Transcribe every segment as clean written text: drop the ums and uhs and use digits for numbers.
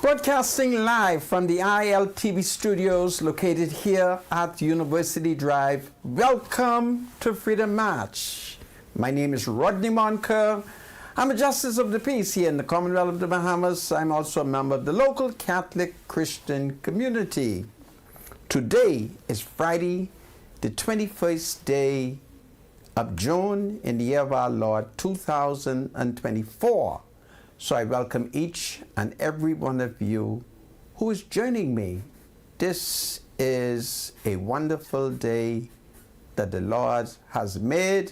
Broadcasting live from the ILTV studios located here at University Drive. Welcome to Freedom March. My name is Rodney Monker. I'm a Justice of the Peace here in the Commonwealth of the Bahamas. I'm also a member of the local Catholic Christian community. Today is Friday, the 21st day of June in the year of our Lord 2024. So I welcome each and every one of you who is joining me. This is a wonderful day that the Lord has made,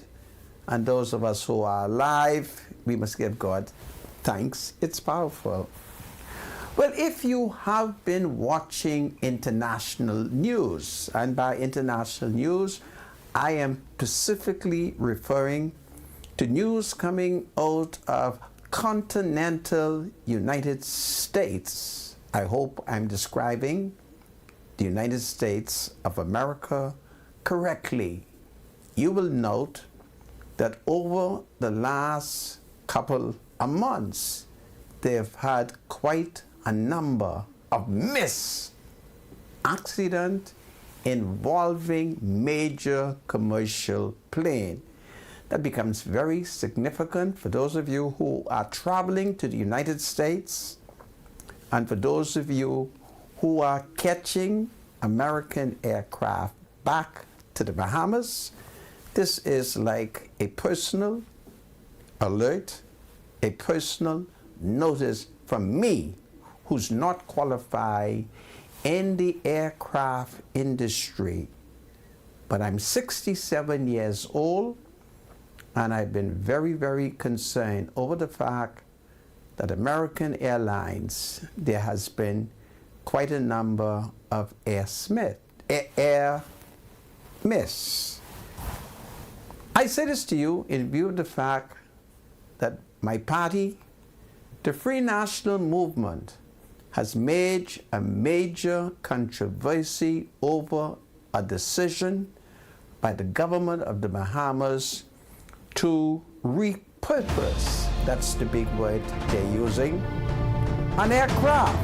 and those of us who are alive, we must give God thanks. It's powerful. Well, if you have been watching international news, and by international news, I am specifically referring to news coming out of continental United States. I hope I'm describing the United States of America correctly. You will note that over the last couple of months, they've had quite a number of accidents involving major commercial planes. That becomes very significant for those of you who are traveling to the United States and for those of you who are catching American aircraft back to the Bahamas. This is like a personal alert, a personal notice from me, who's not qualified in the aircraft industry. But I'm 67 years old, and I've been very, very concerned over the fact that American Airlines, there has been quite a number of air miss. I say this to you in view of the fact that my party, the Free National Movement, has made a major controversy over a decision by the government of the Bahamas to repurpose, that's the big word they're using, an aircraft.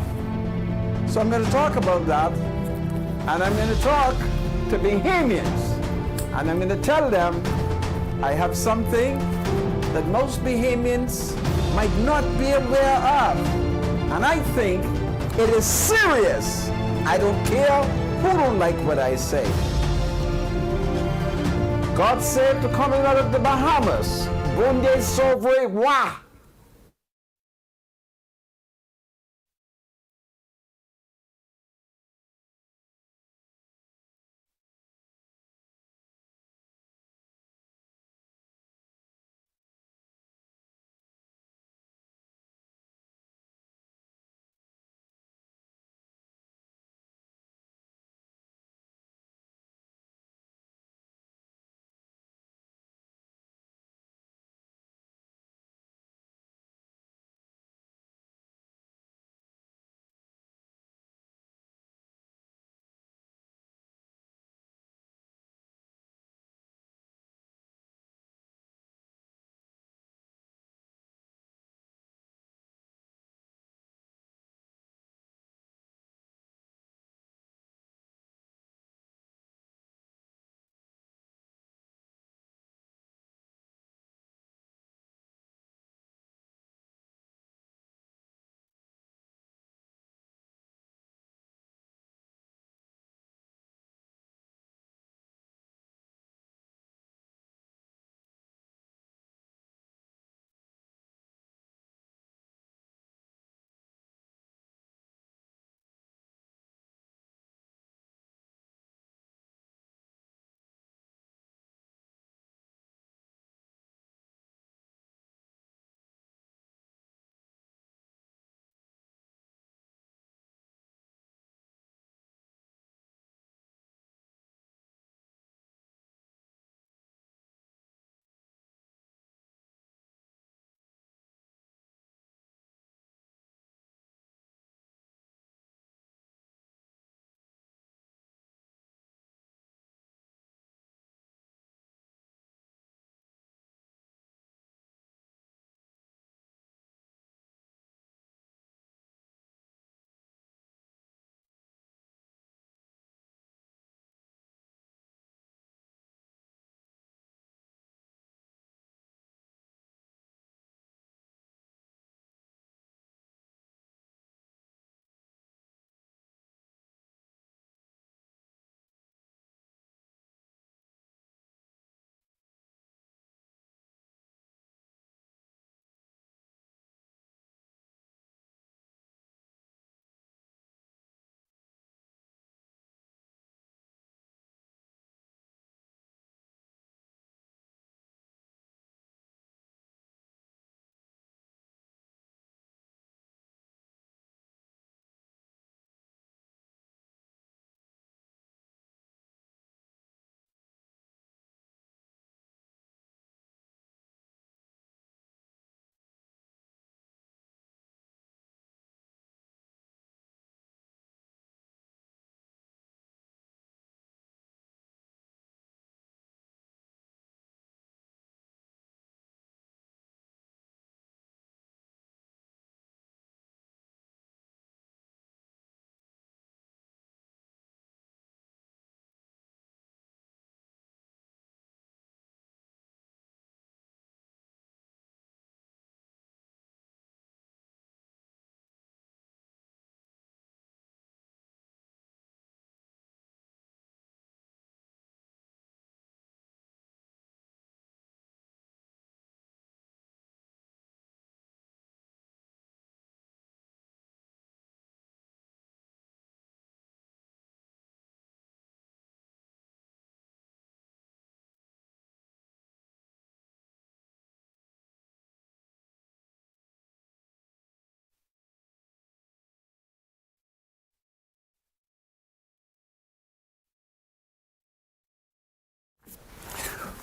So I'm going to talk about that, and I'm going to talk to Bahamians, and I'm going to tell them I have something that most Bahamians might not be aware of, and I think it is serious. I don't care who don't like what I say. God save the Commonwealth of the Bahamas. Bonne sauve wa.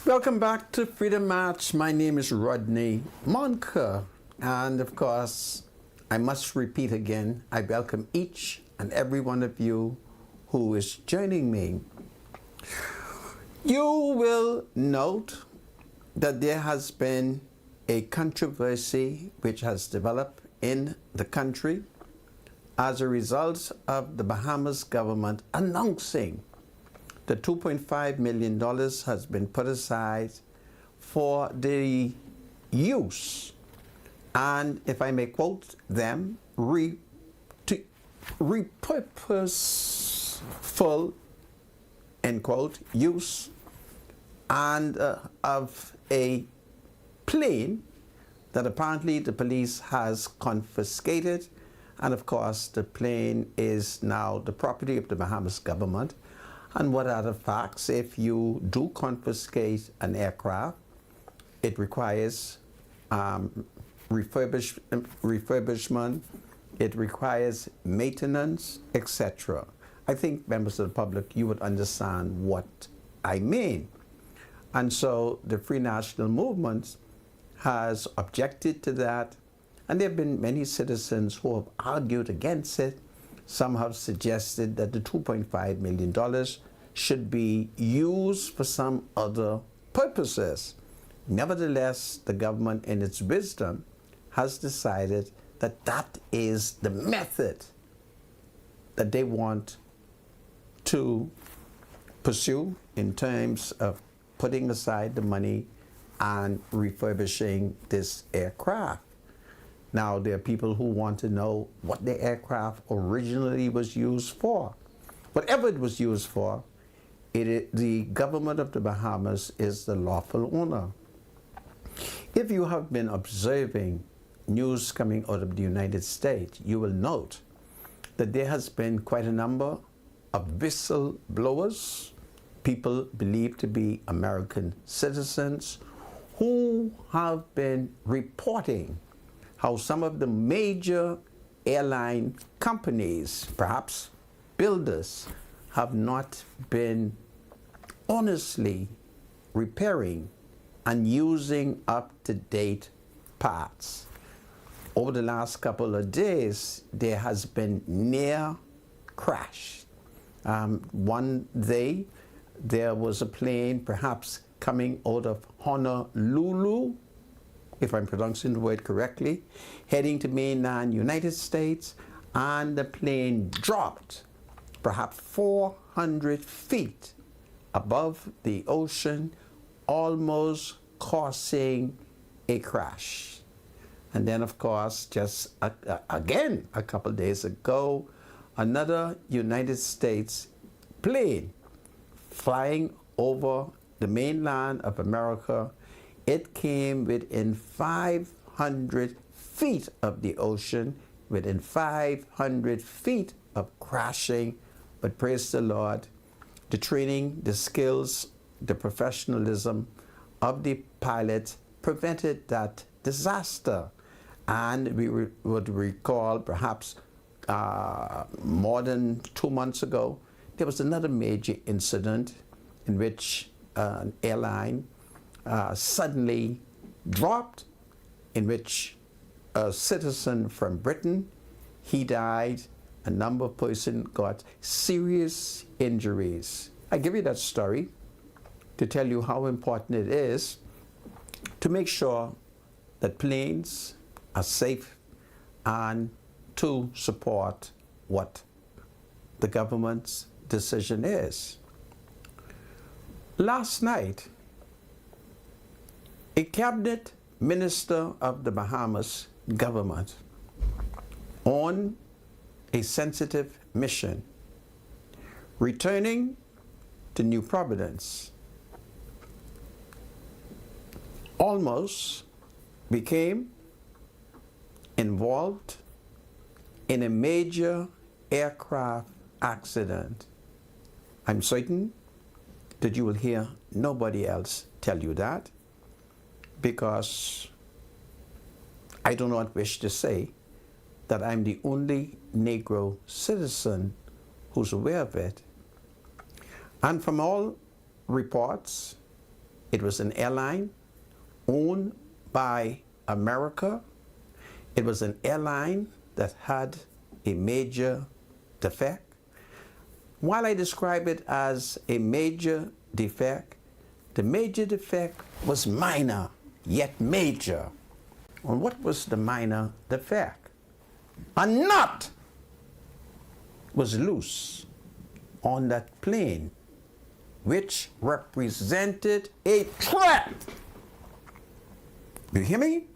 Welcome back to Freedom March. My name is Rodney Monker. And of course, I must repeat again, I welcome each and every one of you who is joining me. You will note that there has been a controversy which has developed in the country as a result of the Bahamas government announcing that $2.5 million has been put aside for the use, and if I may quote them, repurposeful, end quote, use and of a plane that apparently the police has confiscated. And of course, the plane is now the property of the Bahamas government. And what are the facts? If you do confiscate an aircraft, it requires refurbishment, it requires maintenance, etc. I think members of the public, you would understand what I mean. And so the Free National Movement has objected to that, and there have been many citizens who have argued against it. Some have suggested that the $2.5 million should be used for some other purposes. Nevertheless, the government, in its wisdom, has decided that that is the method that they want to pursue in terms of putting aside the money and refurbishing this aircraft. Now, there are people who want to know what the aircraft originally was used for. Whatever it was used for, the government of the Bahamas is the lawful owner. If you have been observing news coming out of the United States, you will note that there has been quite a number of whistleblowers, people believed to be American citizens, who have been reporting how some of the major airline companies, perhaps builders, have not been honestly repairing and using up-to-date parts. Over the last couple of days, there has been near crash. One day, there was a plane perhaps coming out of Honolulu, if I'm pronouncing the word correctly, heading to mainland United States, and the plane dropped perhaps 400 feet above the ocean, almost causing a crash. And then, of course, just again, a couple days ago, another United States plane flying over the mainland of America, it came within 500 feet of the ocean, within 500 feet of crashing. But praise the Lord, the training, the skills, the professionalism of the pilot prevented that disaster. And we would recall perhaps more than 2 months ago, there was another major incident in which an airline suddenly dropped, in which a citizen from Britain, he died, a number of persons got serious injuries. I give you that story to tell you how important it is to make sure that planes are safe and to support what the government's decision is. Last night, a cabinet minister of the Bahamas government on a sensitive mission, returning to New Providence, almost became involved in a major aircraft accident. I'm certain that you will hear nobody else tell you that, because I do not wish to say that I'm the only Negro citizen who's aware of it. And from all reports, It was an airline owned by America. It was an airline that had a major defect. While I describe it as a major defect, the major defect was minor, yet major. And what was the minor defect? A nut was loose on that plane, which represented a threat. You hear me?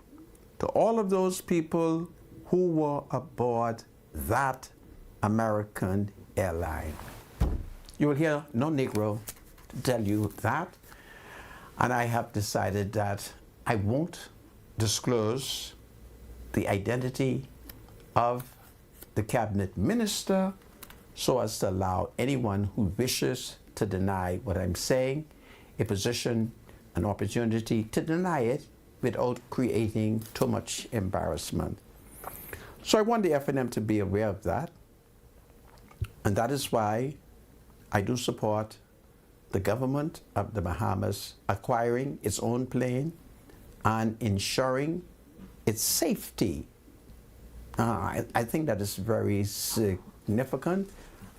To all of those people who were aboard that American airline. You will hear no Negro to tell you that. And I have decided that I won't disclose the identity of the cabinet minister so as to allow anyone who wishes to deny what I'm saying a position, an opportunity to deny it without creating too much embarrassment. So I want the FNM to be aware of that. And that is why I do support the government of the Bahamas acquiring its own plane and ensuring its safety. I think that is very significant,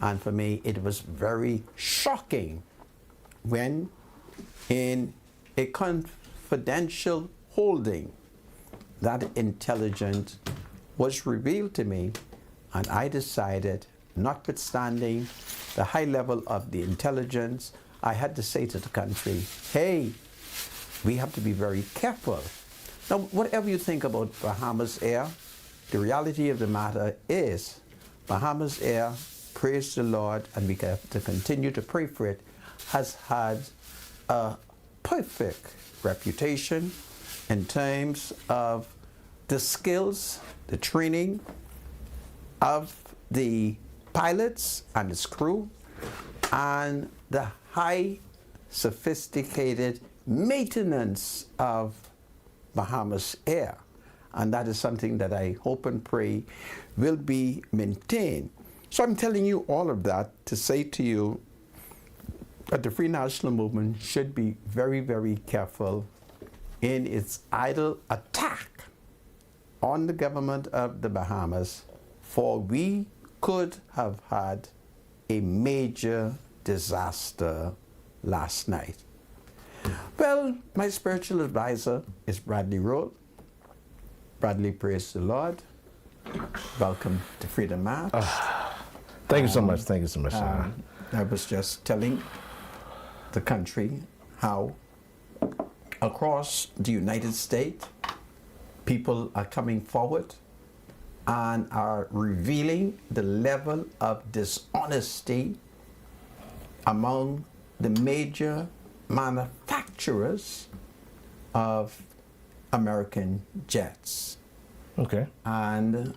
and for me it was very shocking when in a confidential holding that intelligence was revealed to me, and I decided, notwithstanding the high level of the intelligence, I had to say to the country, hey, we have to be very careful. Now, whatever you think about Bahamas Air, the reality of the matter is Bahamas Air, praise the Lord, and we have to continue to pray for it, has had a perfect reputation in terms of the skills, the training of the pilots and its crew, and the high sophisticated maintenance of Bahamas Air. And that is something that I hope and pray will be maintained. So I'm telling you all of that to say to you that the Free National Movement should be very, very careful in its idle attack on the government of the Bahamas, for we could have had a major disaster last night. Well, my spiritual advisor is Bradley Roll. Bradley, praise the Lord. Welcome to Freedom March. Thank you so much. Thank you so much. I was just telling the country how across the United States, people are coming forward and are revealing the level of dishonesty among the major manufacturers of American jets. Okay. And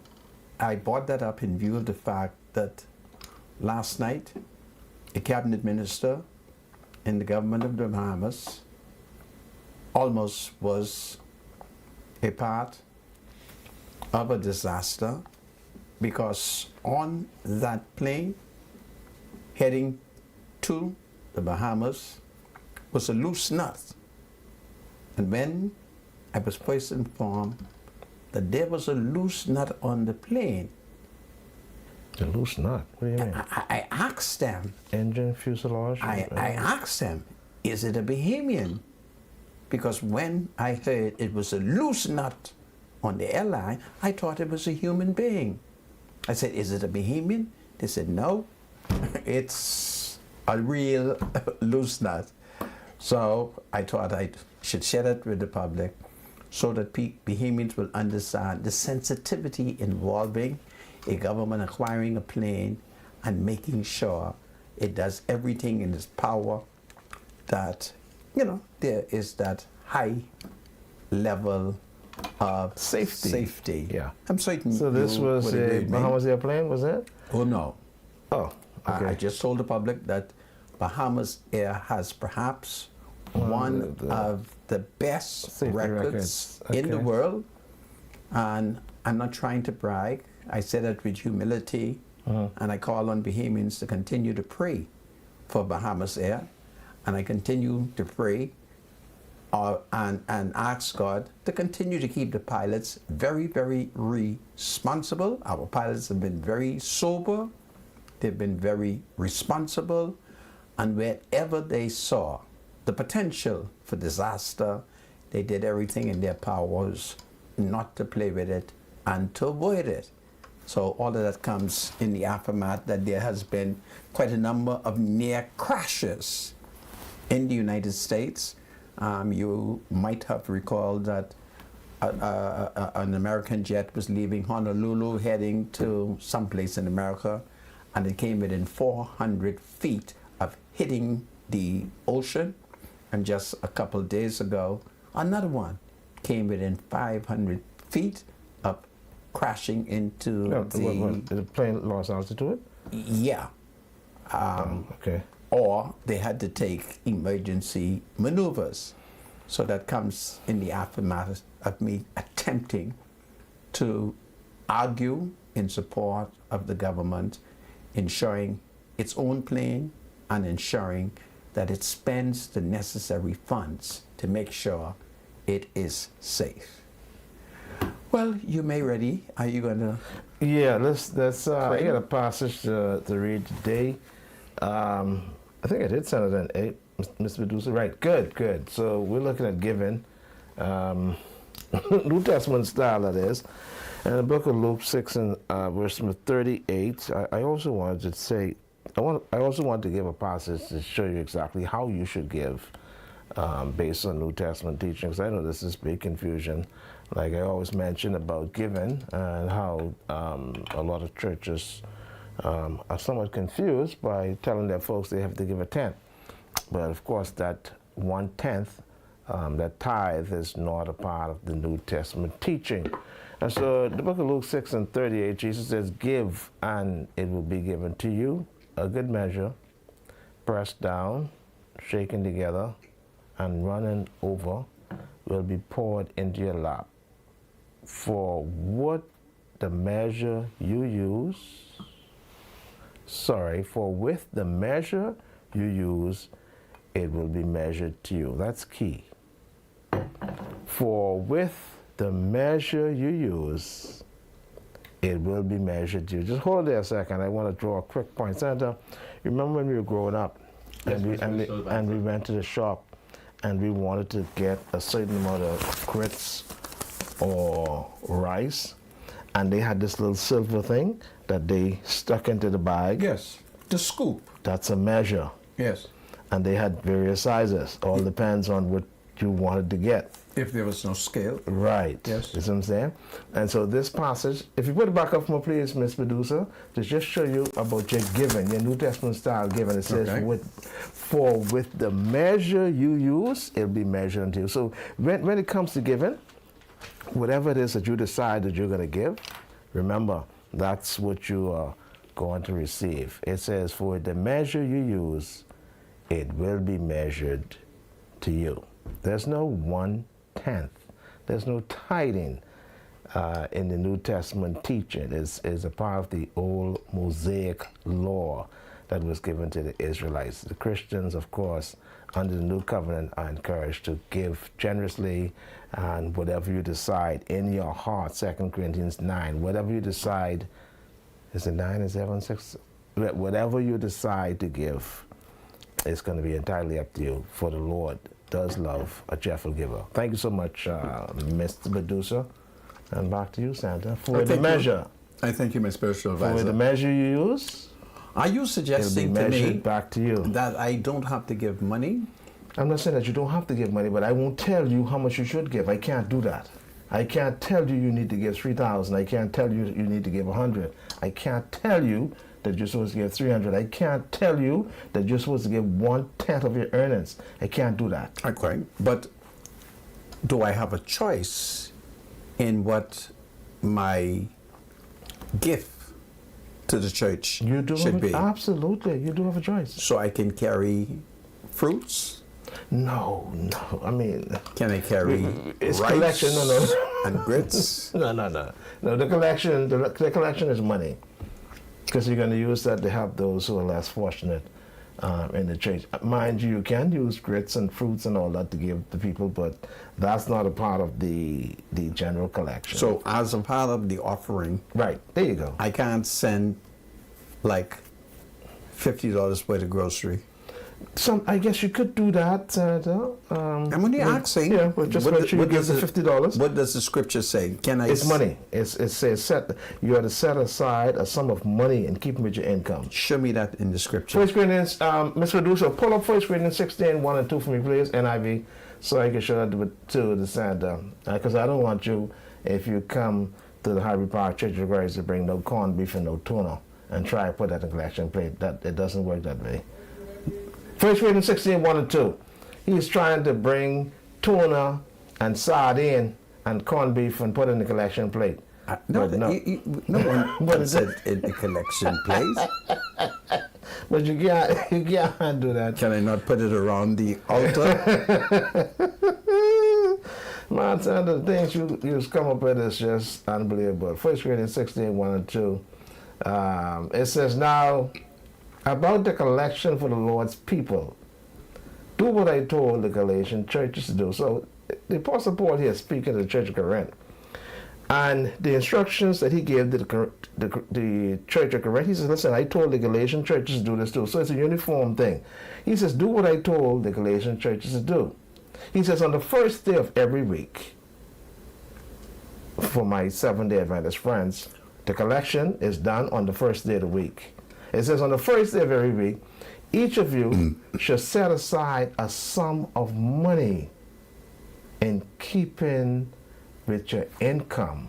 I brought that up in view of the fact that last night a cabinet minister in the government of the Bahamas almost was a part of a disaster, because on that plane heading to the Bahamas was a loose nut. And when I was first informed that there was a loose nut on the plane, A loose nut? What do you mean? I asked them. Engine, fuselage? I asked them, is it a Bahamian? Because when I heard it was a loose nut on the airline, I thought it was a human being. I said, is it a Bahamian? They said, no, it's a real loose nut. So I thought I should share it with the public so that Bahamians will understand the sensitivity involving a government acquiring a plane and making sure it does everything in its power that, you know, there is that high level of safety. Yeah. I'm certain. So this was a Bahamas airplane, was it? Oh, no. Oh, okay. I just told the public that Bahamas Air has perhaps one of the best Safety records Okay. in the world. And I'm not trying to brag. I say that with humility. And I call on Bahamians to continue to pray for Bahamas Air. And I continue to pray and ask God to continue to keep the pilots very, very responsible. Our pilots have been very sober. They've been very responsible. And wherever they saw the potential for disaster, they did everything in their powers not to play with it and to avoid it. So all of that comes in the aftermath that there has been quite a number of near crashes in the United States. You might have recalled that an American jet was leaving Honolulu heading to someplace in America, and it came within 400 feet of hitting the ocean. And just a couple of days ago, another one came within 500 feet of crashing into the plane lost altitude? Yeah. Okay. Or they had to take emergency maneuvers. So that comes in the aftermath of me attempting to argue in support of the government, ensuring its own plane and ensuring that it spends the necessary funds to make sure it is safe. Well, you may ready. Are you going to? Yeah, let's I got a passage to read today. I think I did send it in 8, Mr. Medusa. Right, good. So we're looking at giving, New Testament style that is. And the book of Luke 6 and verse number 38, I also wanted to say, I also wanted to give a passage to show you exactly how you should give based on New Testament teachings. I know this is big confusion, like I always mention about giving and how a lot of churches are somewhat confused by telling their folks they have to give a tenth. But of course that 1/10, that tithe, is not a part of the New Testament teaching. And so the book of Luke 6 and 38, Jesus says, "Give and it will be given to you, a good measure, pressed down, shaken together, and running over, will be poured into your lap. For with the measure you use, it will be measured to you." That's key. For with the measure you use, it will be measured to you. Just hold there a second. I want to draw a quick point. Santa, you remember when we were growing up and we went to the shop and we wanted to get a certain amount of grits or rice, and they had this little silver thing that they stuck into the bag? Yes, the scoop. That's a measure. Yes. And they had various sizes. All depends on what you wanted to get. If there was no scale. Right. Yes. You see what I'm saying? And so this passage, if you put it back up more, please, Miss Medusa, to just show you about your giving, your New Testament style giving. It says, for with the measure you use, it'll be measured unto you. So when it comes to giving, whatever it is that you decide that you're going to give, remember, that's what you are going to receive. It says, for the measure you use, it will be measured to you. There's no 1/10. There's no tithing in the New Testament teaching. It's a part of the old Mosaic law that was given to the Israelites. The Christians, of course, under the New Covenant, are encouraged to give generously, and whatever you decide in your heart, 2 Corinthians 9, whatever you decide, is it 9, is 7, 6? Whatever you decide to give, it's going to be entirely up to you, for the Lord does love a cheerful giver. Thank you so much, Mr. Medusa. And back to you, Santa. For the measure. I thank you, my spiritual advisor. For the measure you use, are you suggesting it'll be to measured me back to you that I don't have to give money? I'm not saying that you don't have to give money, but I won't tell you how much you should give. I can't do that. I can't tell you need to give 3,000. I can't tell you you need to give 100. I can't tell you that you're supposed to give 300. I can't tell you that you're supposed to give 1/10 of your earnings. I can't do that. Okay, but do I have a choice in what my gift to the church should be? Absolutely, you do have a choice. So I can carry fruits? No. I mean, can I carry it's rice collection? No. and grits? No. The collection is money, because you're going to use that to help those who are less fortunate. in the church. Mind you, you can use grits and fruits and all that to give to people, but that's not a part of the general collection. So as a part of the offering, right, there you go. I can't send like $50 worth of grocery. I guess you could do that. I'm only asking. Yeah, but just make sure you give the $50. What does the scripture say? It's money. It says you have to set aside a sum of money and keep it with your income. Show me that in the scripture. 1 Corinthians, Mr. Producer, pull up 1 Corinthians 16, 1 and 2 for me, please, NIV, so I can show that to the Santa. Because I don't want you, if you come to the Highbury Park Church of Christ, to bring no corned beef and no tuna and try to put that in the collection plate. It doesn't work that way. 1 Corinthians 16, 1 and 2. He's trying to bring tuna and sardine and corned beef and put it in the collection plate. No one said in the collection plate. But you can't do that. Can I not put it around the altar? Man, some of the things you come up with is just unbelievable. 1 Corinthians 16, 1 and 2. It says, now, about the collection for the Lord's people, do what I told the Galatian churches to do. So the Apostle Paul here is speaking to the church of Corinth. And the instructions that he gave to the church of Corinth, he says, listen, I told the Galatian churches to do this too. So it's a uniform thing. He says, do what I told the Galatian churches to do. He says, on the first day of every week, for my Seventh-day Adventist friends, the collection is done on the first day of the week. It says on the first day of every week, each of you should set aside a sum of money in keeping with your income,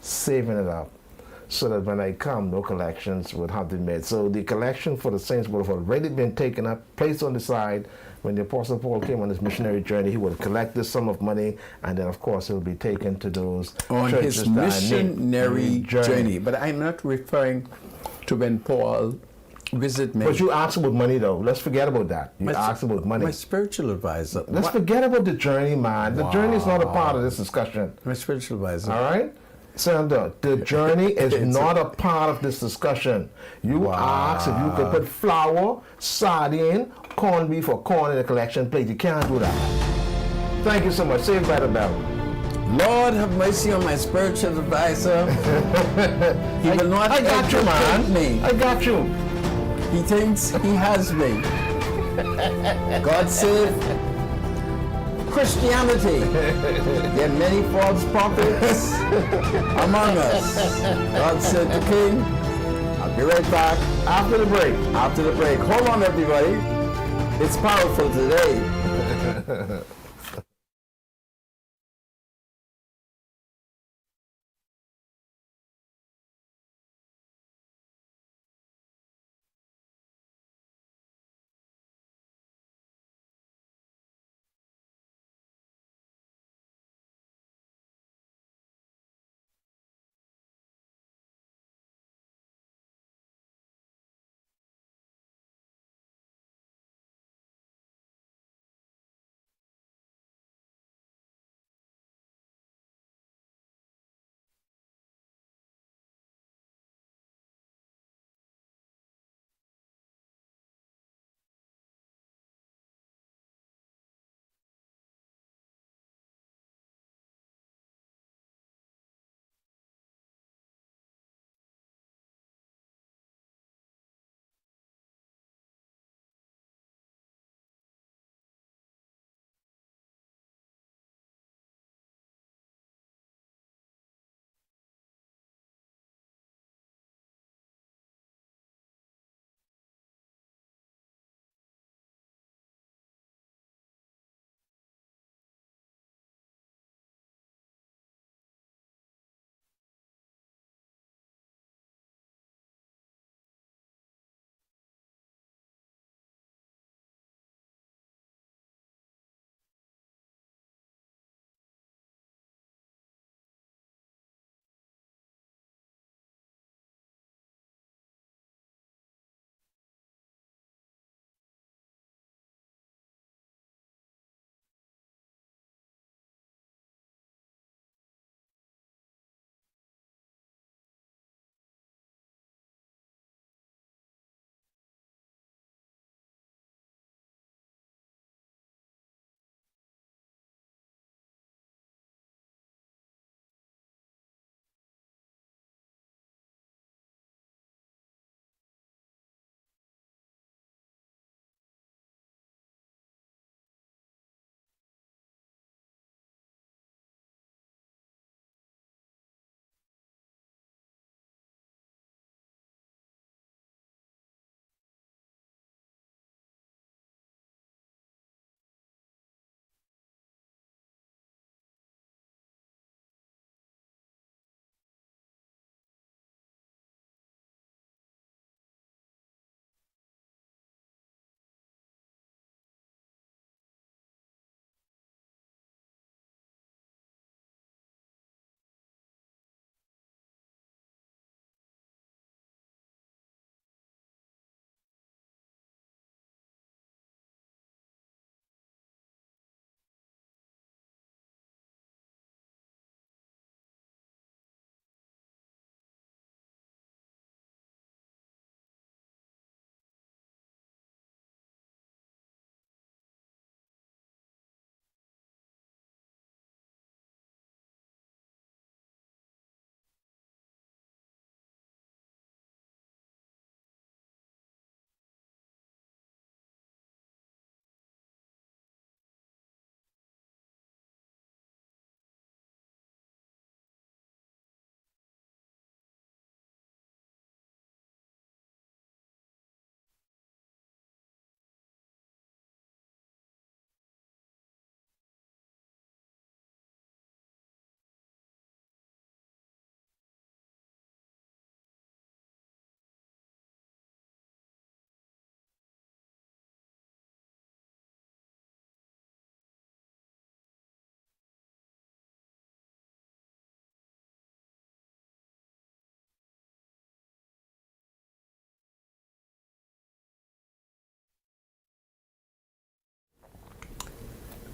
saving it up, so that when I come, no collections would have to be made. So the collection for the saints would have already been taken up, placed on the side. When the Apostle Paul came on his missionary journey, he would collect this sum of money, and then, of course, it will be taken to those on churches his missionary that journey. But I'm not referring to when Paul visited me. But you asked about money, though. Let's forget about that. You asked about money. My spiritual advisor. Let's forget about the journey, man. The journey is not a part of this discussion. My spiritual advisor. All right? Sandra, the journey is not a part of this discussion. You asked if you could put flour, sardine, corned beef, or corn in a collection plate. You can't do that. Thank you so much. Saved by the bell. Lord have mercy on my spiritual advisor. He will not I got you, man. Me. I got you. He thinks he has me. God save Christianity. There are many false prophets among us. God save the King. I'll be right back After the break. after the break. Hold on, everybody. It's powerful today.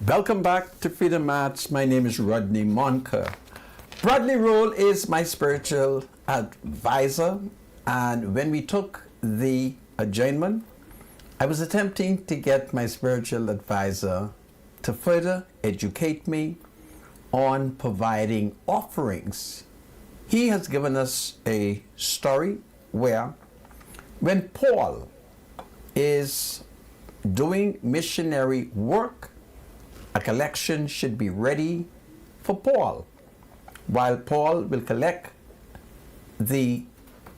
Welcome back to Freedom Match. My name is Rodney Monker. Rodney Roll is my spiritual advisor, and when we took the adjournment, I was attempting to get my spiritual advisor to further educate me on providing offerings. He has given us a story where when Paul is doing missionary work, a collection should be ready for Paul, while Paul will collect the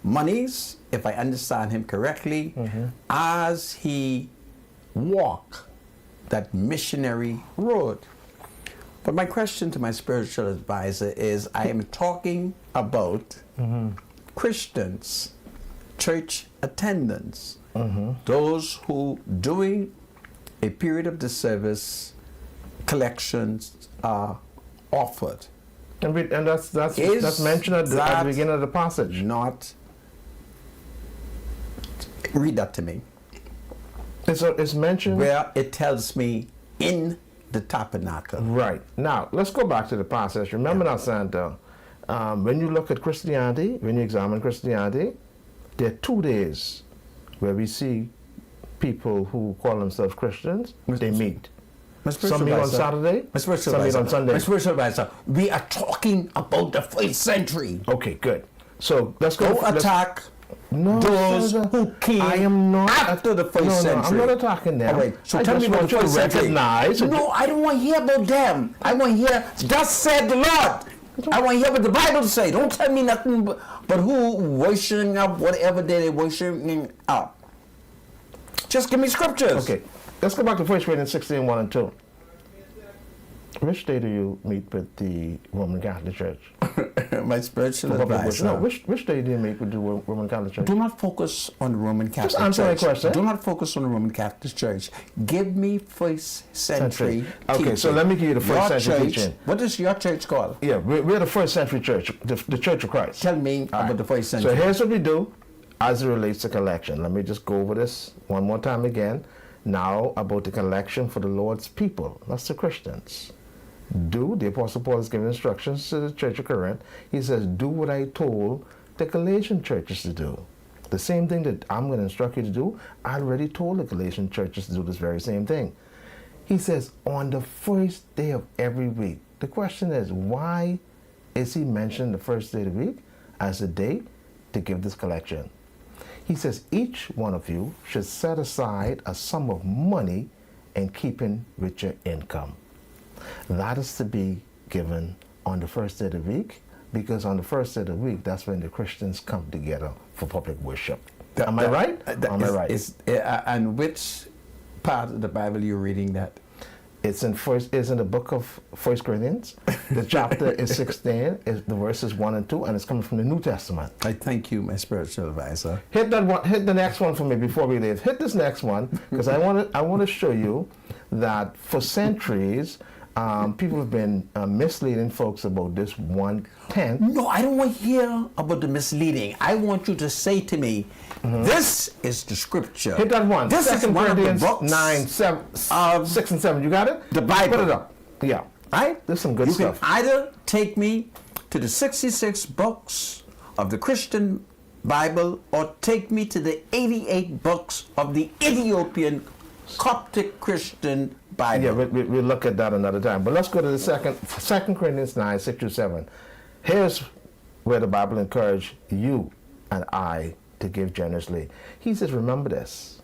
monies, if I understand him correctly, as he walk that missionary road. But my question to my spiritual advisor is, I am talking about Christians, church attendance, those who during a period of the service, collections are offered. And that's mentioned at the beginning of the passage. Not read that to me. It's mentioned where it tells me in the tabernacle. Right. Now let's go back to the passage. Remember now, Santa, when you look at Christianity, when you examine Christianity, there are 2 days where we see people who call themselves Christians, they meet. Some meet on Saturday, some meet on Sunday. My spiritual advisor, we are talking about the 1st century. Okay, good. So let's go. Don't attack those who came after the 1st century. I'm not attacking them. Oh, wait. So tell me about the 1st century. No, I don't want to hear about them. I want to hear, thus said the Lord. I want to hear what the Bible say. Don't tell me nothing but who worshiping up whatever they're worshiping up. Just give me scriptures. Okay. Let's go back to 1 Corinthians 16, 1 and 2. Which day do you meet with the Roman Catholic Church? My spiritual advisor. No, which day do you meet with the Roman Catholic Church? Do not focus on the Roman Catholic Church. Just answer my question. Do not focus on the Roman Catholic Church. Give me 1st century Okay, teaching. so let me give you the 1st century teaching. What is your church called? Yeah, we're the 1st century church, the Church of Christ. Tell me about the 1st century. So here's what we do as it relates to collection. Let me just go over this one more time again. Now about the collection for the Lord's people. That's the Christians. The Apostle Paul is giving instructions to the Church of Corinth. He says, do what I told the Galatian churches to do. The same thing that I'm going to instruct you to do, I already told the Galatian churches to do this very same thing. He says, on the 1st day of every week. The question is, why is he mentioning the 1st day of the week as a day to give this collection? He says, each one of you should set aside a sum of money in keeping with your income. That is to be given on the 1st day of the week, because on the 1st day of the week, that's when the Christians come together for public worship. Am I right? Am I right? And which part of the Bible are you reading that? It's in the book of 1 Corinthians. The chapter is 16, the verses 1 and 2, and it's coming from the New Testament. I thank you, my spiritual advisor. Hit that one. Hit the next one for me before we leave. Hit this next one, because I want to show you that for centuries, people have been misleading folks about this 1/10. No, I don't want to hear about the misleading. I want you to say to me, this is the scripture. Hit that one. This is one of the books 6 and 7. You got it? The Bible. Put it up. Yeah. Right? There's some good stuff. You can either take me to the 66 books of the Christian Bible or take me to the 88 books of the Ethiopian Coptic Christian Bible. Yeah, we'll look at that another time. But let's go to the 2 Corinthians 9, 6 through 7. Here's where the Bible encourages you and I to give generously. He says, remember this,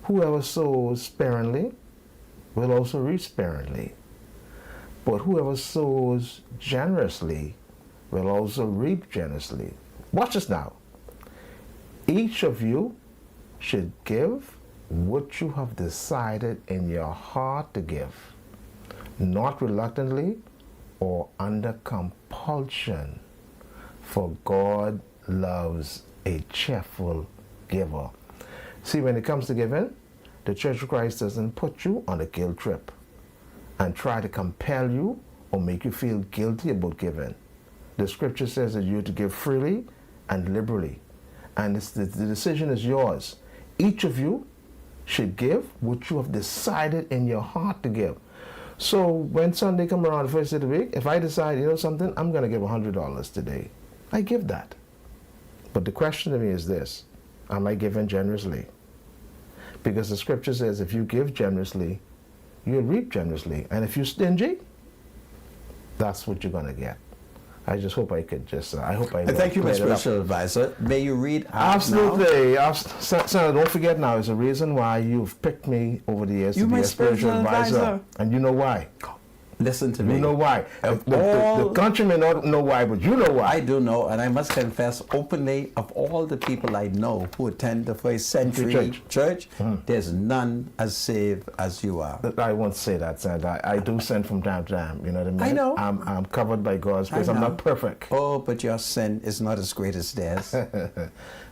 whoever sows sparingly will also reap sparingly. But whoever sows generously will also reap generously. Watch this now. Each of you should give what you have decided in your heart to give, not reluctantly or under compulsion, for God loves a cheerful giver. See, when it comes to giving, the Church of Christ doesn't put you on a guilt trip and try to compel you or make you feel guilty about giving. The scripture says that you're to give freely and liberally, and the decision is yours. Each of you should give what you have decided in your heart to give. So when Sunday come around, the first day of the week, if I decide, you know something, I'm going to give $100 today, I give that. But the question to me is this: am I giving generously? Because the scripture says if you give generously, you'll reap generously. And if you're stingy, that's what you're going to get. I just hope I could just, I hope I Thank you, my cleared it up. spiritual advisor. May you read out Absolutely. now? Senator, don't forget now, it's a reason why you've picked me over the years You to be my a spiritual advisor. advisor. And you know why. Listen to me. You know why. Of The country may not know why, but you know why. I do know, and I must confess openly, of all the people I know who attend the First Century Church, there's none as saved as you are. I won't say that, Senator. I do sin from time to time. You know what I mean? I know. I'm covered by God's grace. I I'm know. not perfect. Oh, but your sin is not as great as theirs.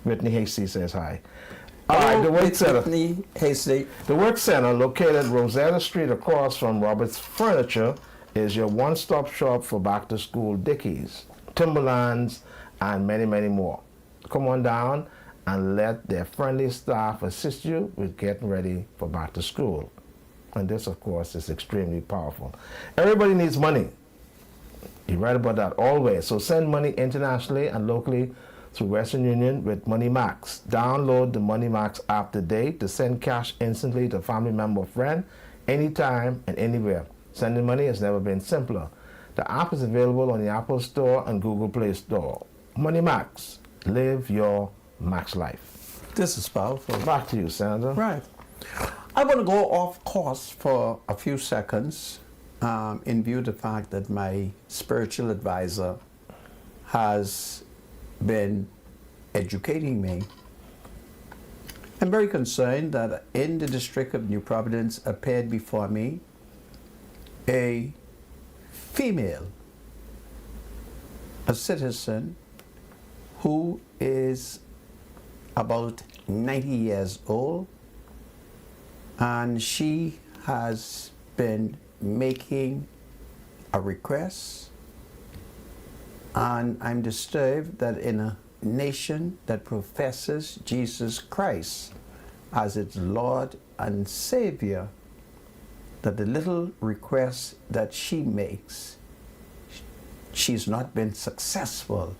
Whitney Hasty says hi. All right, the Work Center. Whitney Hasty. The Work Center, located Rosetta Street across from Roberts Furniture, is your one-stop shop for back-to-school Dickies, Timberlands, and many, many more. Come on down and let their friendly staff assist you with getting ready for back to school. And this, of course, is extremely powerful. Everybody needs money. You're right about that, always. So send money internationally and locally through Western Union with Money Max. Download the Money Max app today to send cash instantly to a family member or friend, anytime and anywhere. Sending money has never been simpler. The app is available on the Apple Store and Google Play Store. Money Max. Live your max life. This is powerful. Back to you, Senator. Right. I want to go off course for a few seconds in view of the fact that my spiritual advisor has been educating me. I'm very concerned that in the District of New Providence appeared before me a female, a citizen who is about 90 years old, and she has been making a request, and I'm disturbed that in a nation that professes Jesus Christ as its Lord and Savior, that the little request that she makes, she's not been successful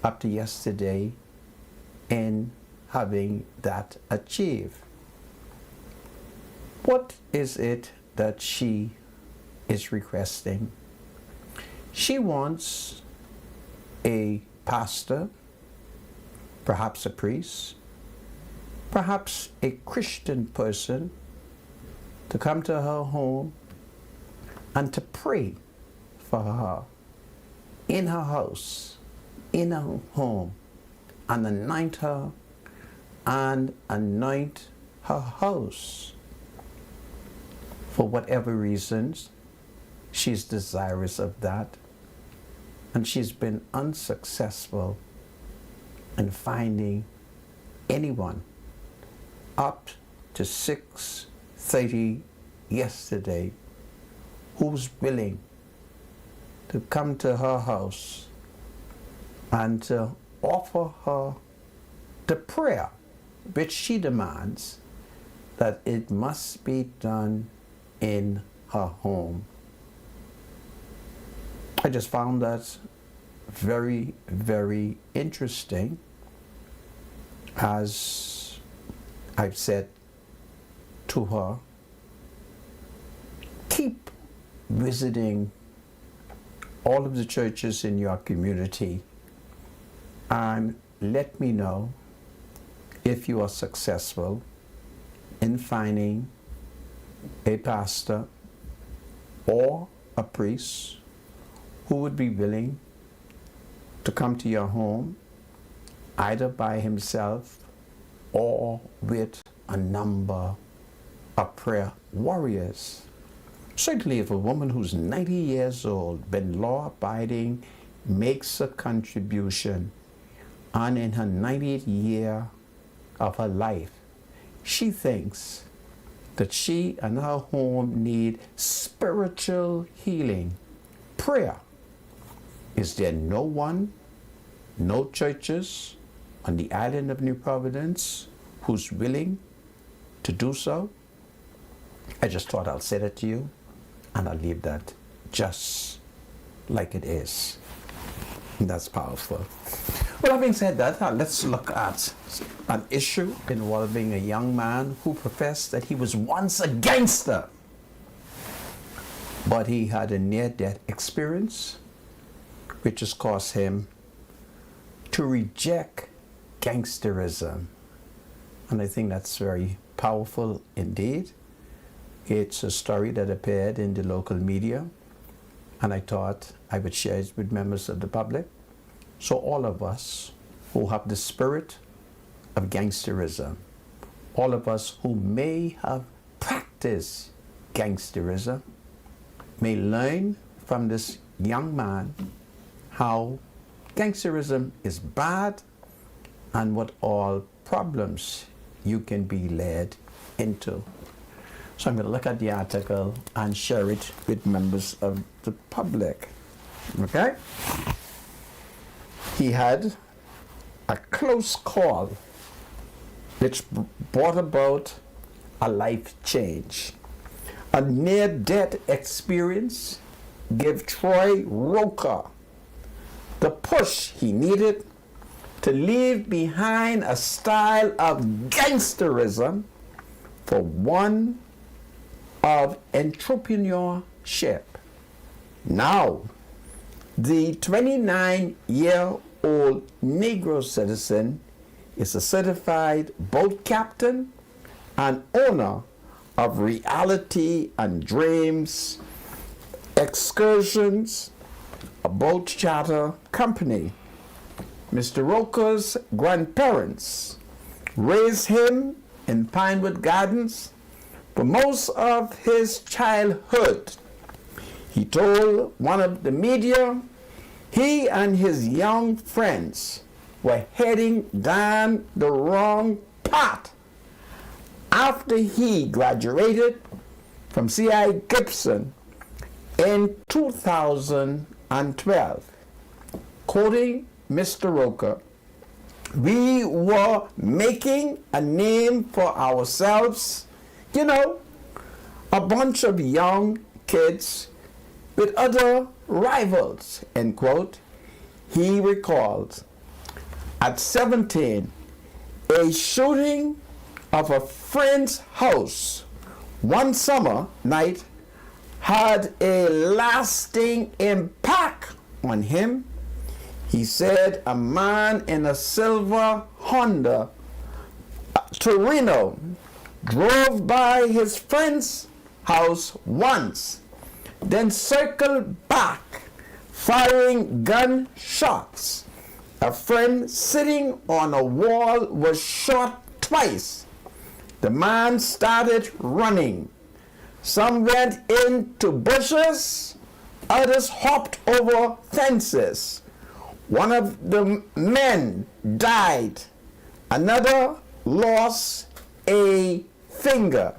up to yesterday in having that achieved. What is it that she is requesting? She wants a pastor, perhaps a priest, perhaps a Christian person, to come to her home and to pray for her in her house, in her home, and anoint her and anoint her house. For whatever reasons, she's desirous of that, and she's been unsuccessful in finding anyone up to 6:30 yesterday who's willing to come to her house and to offer her the prayer which she demands that it must be done in her home. I just found that very, very interesting. As I've said to her, keep visiting all of the churches in your community and let me know if you are successful in finding a pastor or a priest who would be willing to come to your home either by himself or with a number of prayer warriors. Certainly if a woman who's 90 years old, been law-abiding, makes a contribution, and in her 90th year of her life, she thinks that she and her home need spiritual healing, prayer. Is there no one, no churches on the island of New Providence who's willing to do so? I just thought I'll say that to you. and I leave that just like it is. And that's powerful. Well, having said that, let's look at an issue involving a young man who professed that he was once a gangster, but he had a near-death experience, which has caused him to reject gangsterism. And I think that's very powerful indeed. It's a story that appeared in the local media, and I thought I would share it with members of the public. So all of us who have the spirit of gangsterism, all of us who may have practiced gangsterism, may learn from this young man how gangsterism is bad and what all problems you can be led into. So I'm going to look at the article and share it with members of the public. Okay? He had a close call which brought about a life change. A near-death experience gave Troy Roker the push he needed to leave behind a style of gangsterism for one of entrepreneurship. Now, the 29-year-old Negro citizen is a certified boat captain and owner of Reality and Dreams Excursions, a boat charter company. Mr. Roker's grandparents raised him in Pinewood Gardens for most of his childhood. He told one of the media he and his young friends were heading down the wrong path after he graduated from C.I. Gibson in 2012. Quoting Mr. Roker, "We were making a name for ourselves, you know, a bunch of young kids with other rivals," end quote. He recalls, at 17, a shooting of a friend's house one summer night had a lasting impact on him. He said a man in a silver Honda Torino drove by his friend's house once, then circled back, firing gunshots. A friend sitting on a wall was shot twice. The man started running. Some went into bushes, others hopped over fences. One of the men died. Another lost a finger.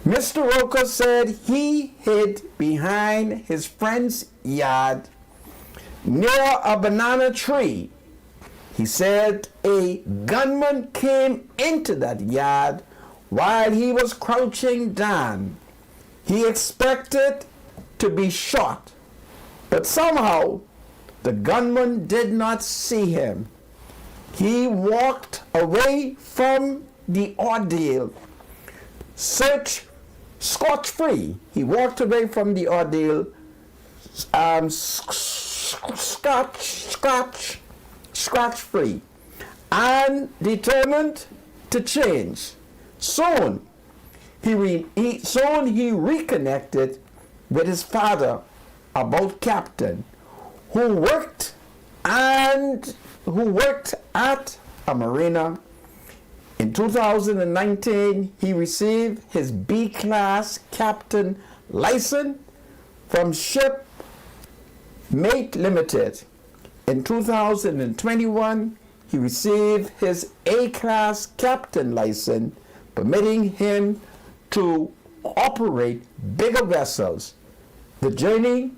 Mr. Roker said he hid behind his friend's yard near a banana tree. He said a gunman came into that yard while he was crouching down. He expected to be shot, but somehow the gunman did not see him. He walked away from the ordeal, scotch-free. He walked away from the ordeal, scotch-free, and determined to change. Soon he reconnected with his father, a boat captain, who worked at a marina. In 2019, he received his B-class captain license from Shipmate Limited. In 2021, he received his A-class captain license, permitting him to operate bigger vessels. The journey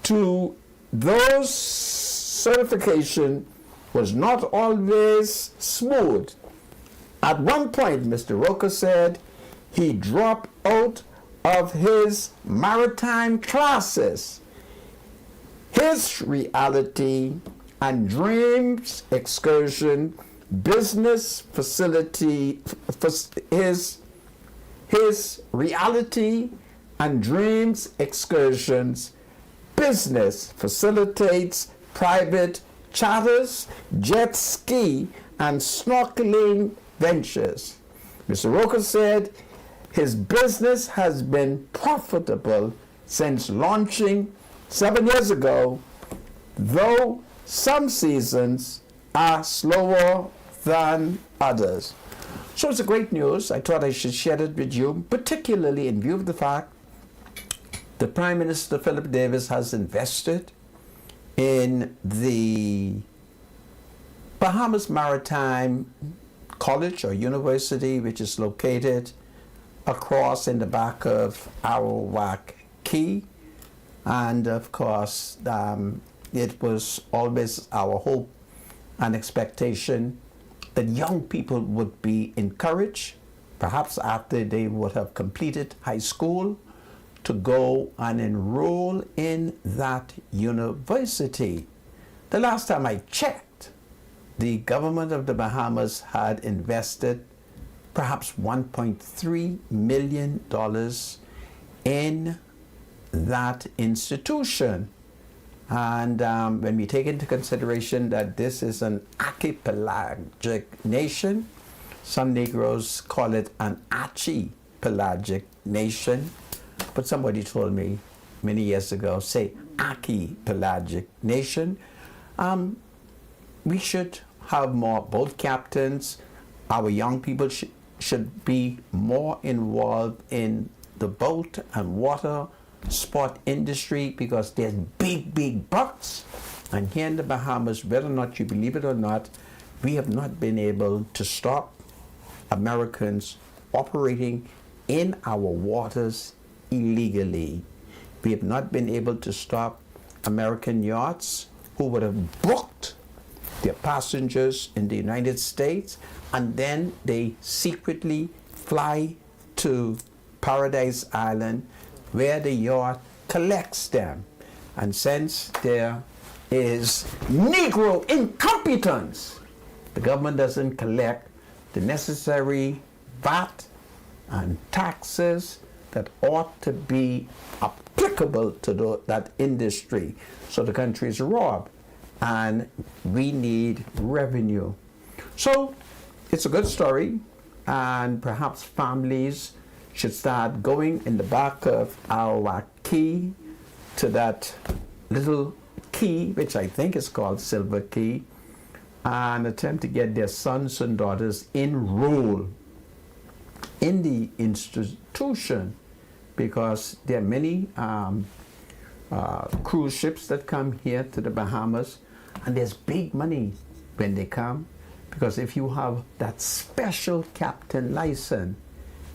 to those certification was not always smooth. At one point, Mr. Roker said he dropped out of his maritime classes, his reality and dreams excursion business facility, his reality and dreams excursions business facilitates private charters, jet ski, and snorkeling ventures. Mr. Roker said his business has been profitable since launching 7 years ago, though some seasons are slower than others. So it's a great news. I thought I should share it with you, particularly in view of the fact the Prime Minister Philip Davis has invested in the Bahamas Maritime College or University, which is located across in the back of Arawak Key. And of course, it was always our hope and expectation that young people would be encouraged, perhaps after they would have completed high school, to go and enroll in that university. The last time I checked, the government of the Bahamas had invested perhaps $1.3 million in that institution. And when we take into consideration that this is an archipelagic nation, some Negroes call it an archipelagic nation, but somebody told me many years ago, say archipelagic nation. We should have more boat captains. Our young people should be more involved in the boat and water sport industry, because there's big bucks. And here in the Bahamas, whether or not you believe it or not, we have not been able to stop Americans operating in our waters illegally. We have not been able to stop American yachts who would have booked their passengers in the United States, and then they secretly fly to Paradise Island, where the yacht collects them. And since there is Negro incompetence, the government doesn't collect the necessary VAT and taxes that ought to be applicable to that industry. So the country is robbed, and we need revenue. So it's a good story, and perhaps families should start going in the back of our key to that little key, which I think is called Silver Key, and attempt to get their sons and daughters enrolled in the institution, because there are many cruise ships that come here to the Bahamas, and there's big money when they come, because if you have that special captain license,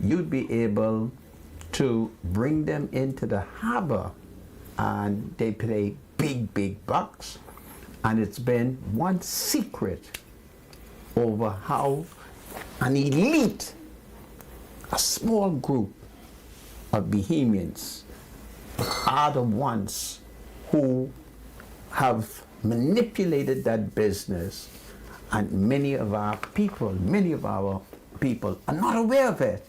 you'd be able to bring them into the harbor, and they pay big bucks. And it's been one secret over how an elite, a small group of Bahamians are the ones who have manipulated that business, and many of our people are not aware of it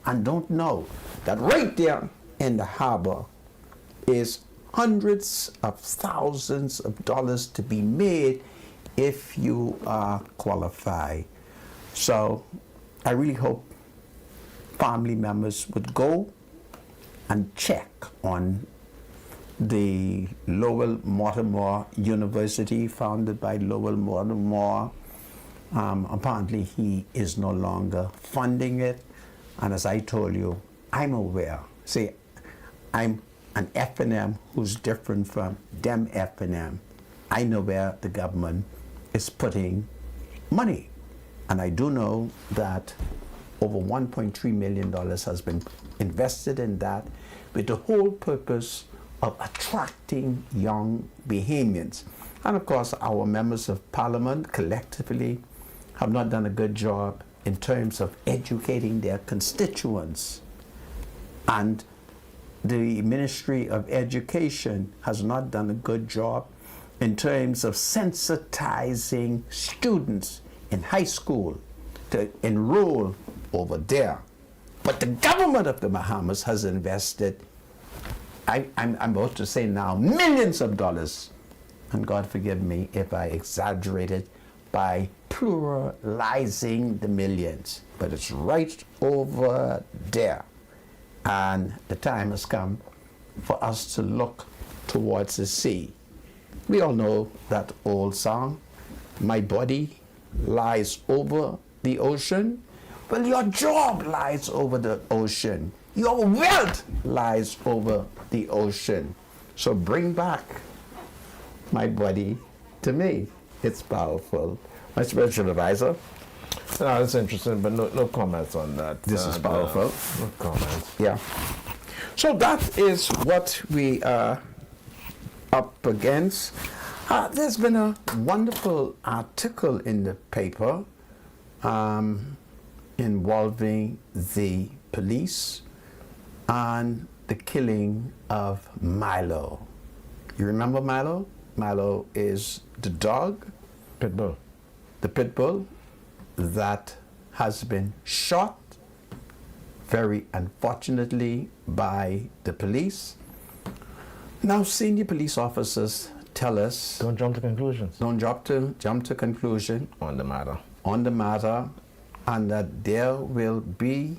and don't know that right there in the harbor is hundreds of thousands of dollars to be made if you are qualified. So I really hope family members would go and check on the Lowell Mortimer University, founded by Lowell Mortimer. Apparently he is no longer funding it. And as I told you, I'm aware. See, I'm an F&M who's different from them F&M. I know where the government is putting money. And I do know that over $1.3 million has been invested in that, with the whole purpose of attracting young Bahamians. And of course, our members of parliament collectively have not done a good job in terms of educating their constituents and the Ministry of Education has not done a good job in terms of sensitizing students in high school to enroll over there. But the government of the Bahamas has invested, I'm about to say now, millions of dollars, and God forgive me if I exaggerated by pluralizing the millions, but it's right over there. And the time has come for us to look towards the sea. We all know that old song, my body lies over the ocean. Well, your job lies over the ocean. Your wealth lies over the ocean. So bring back my body to me. It's powerful. My spiritual advisor. No, that's interesting, but no comments on that. This is powerful. No comments. Yeah. So that is what we are up against. There's been a wonderful article in the paper involving the police and the killing of Milo. You remember Milo? Milo is the dog, Pit bull. the pit bull, that has been shot, very unfortunately, by the police. Now, senior police officers tell us, Don't jump to conclusions don't jump to conclusion on the matter. and that there will be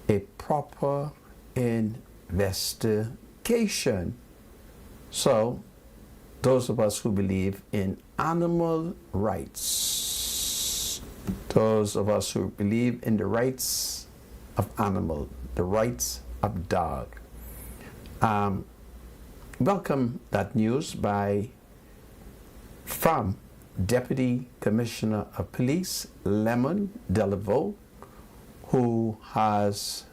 a proper investigation. So, those of us who believe in animal rights, those of us who believe in the rights of animal, the rights of dog, welcome that news from Deputy Commissioner of Police Lemon Delaveau, who has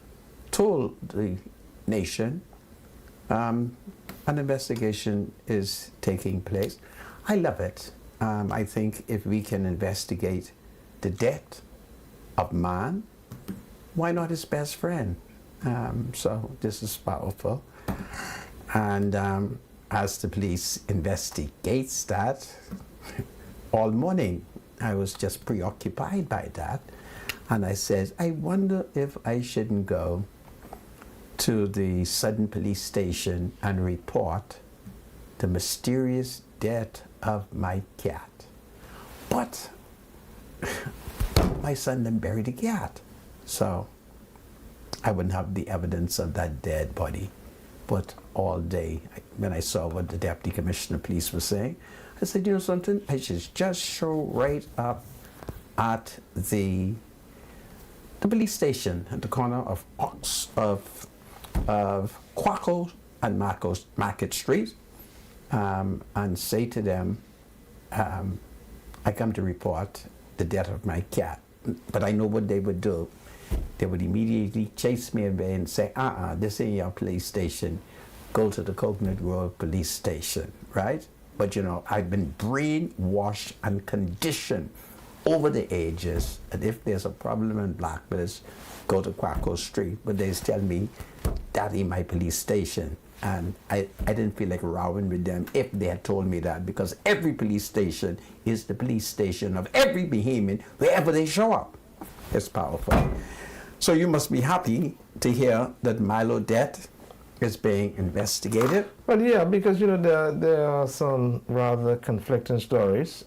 told the nation an investigation is taking place. I love it. I think if we can investigate the death of man, why not his best friend? So this is powerful. And as the police investigates that, all morning I was just preoccupied by that. And I said, I wonder if I shouldn't go to the Sudden Police Station and report the mysterious death of my cat. But my son then buried the cat. So I wouldn't have the evidence of that dead body. But all day, when I saw what the Deputy Commissioner of Police was saying, I said, you know something, I should just show right up at the police station at the corner of Quaco and Market Street, and say to them, I come to report the death of my cat. But I know what they would do. They would immediately chase me away and say, this ain't your police station. Go to the Coconut Grove police station, right? But you know, I've been brainwashed and conditioned over the ages that if there's a problem in Blackbirds, go to Quaco Street. But they tell me that ain't my police station. And I didn't feel like rowing with them if they had told me that, because every police station is the police station of every Bahamian wherever they show up. It's powerful. So you must be happy to hear that Milo death is being investigated. Well, yeah, because you know there are some rather conflicting stories.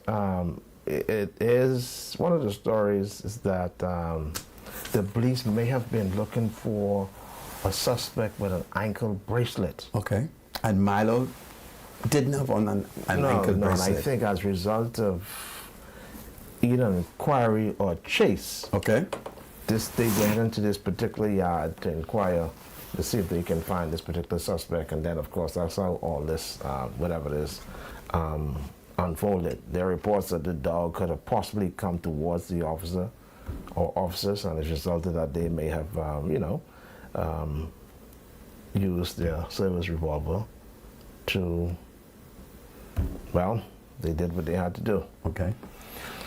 It is one of the stories is that the police may have been looking for a suspect with an ankle bracelet. Okay. And Milo didn't have on an ankle bracelet. And I think as a result of either an inquiry or chase, okay, they went into this particular yard to inquire to see if they can find this particular suspect, and then of course that's how all this, whatever it is, unfolded. There are reports that the dog could have possibly come towards the officer or officers, and as a result of that they may have, used their service revolver to, well, they did what they had to do. Okay.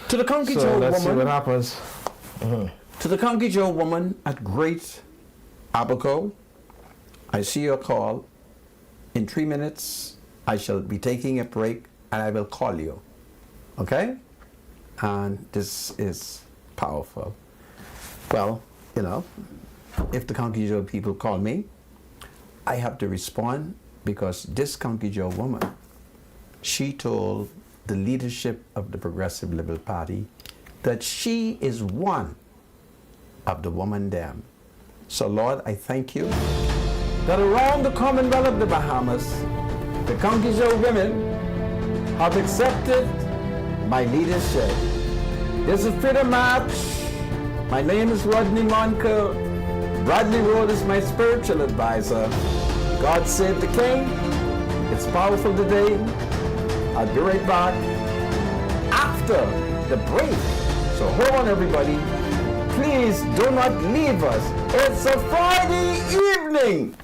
To the Conky So Joe let's see woman. what happens. To the Conky Joe woman at Great Abaco, I see your call. In 3 minutes, I shall be taking a break and I will call you. Okay? And this is powerful. Well, you know, if the County Joe people call me, I have to respond because this County Joe woman, she told the leadership of the Progressive Liberal Party that she is one of the woman them. So Lord, I thank you that around the Commonwealth of the Bahamas, the County Joe women have accepted my leadership. This is Freedom March. My name is Rodney Monker. Bradley Road is my spiritual advisor. God save the King. It's powerful today. I'll be right back after the break. So hold on, everybody. Please do not leave us. It's a Friday evening.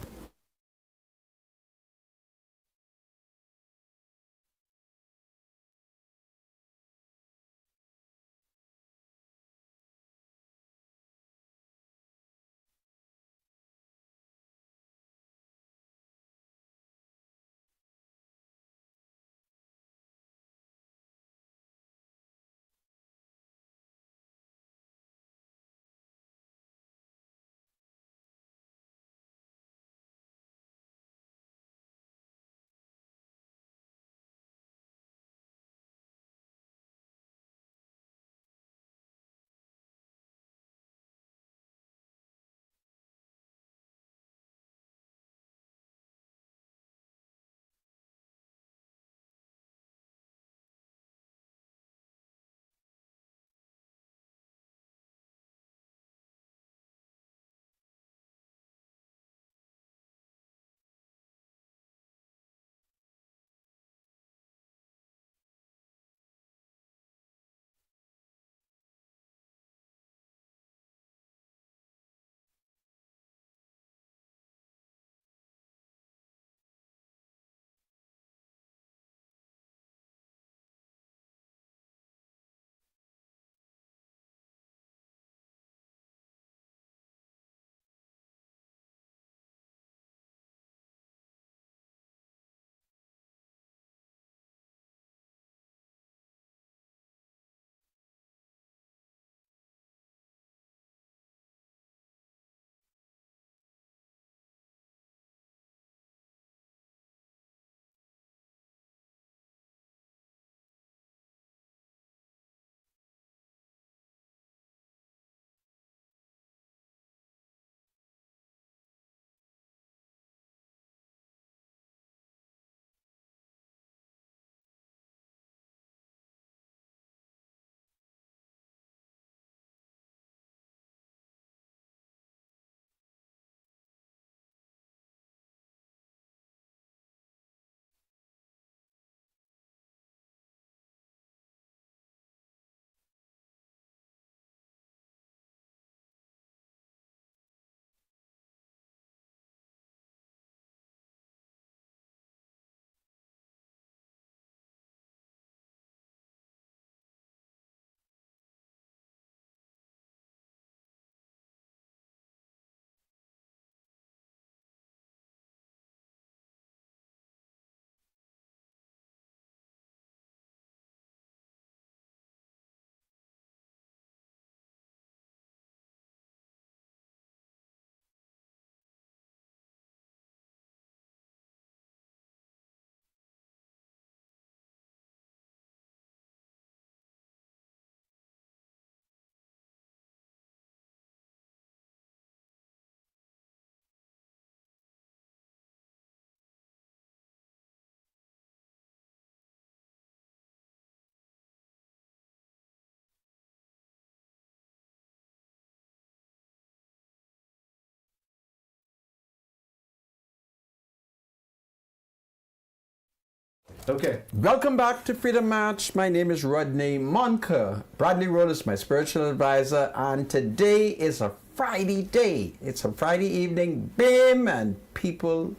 Okay. Welcome back to Freedom March. My name is Rodney Monker. Bradley Road is my spiritual advisor, and today is a Friday day. It's a Friday evening, BIM, and people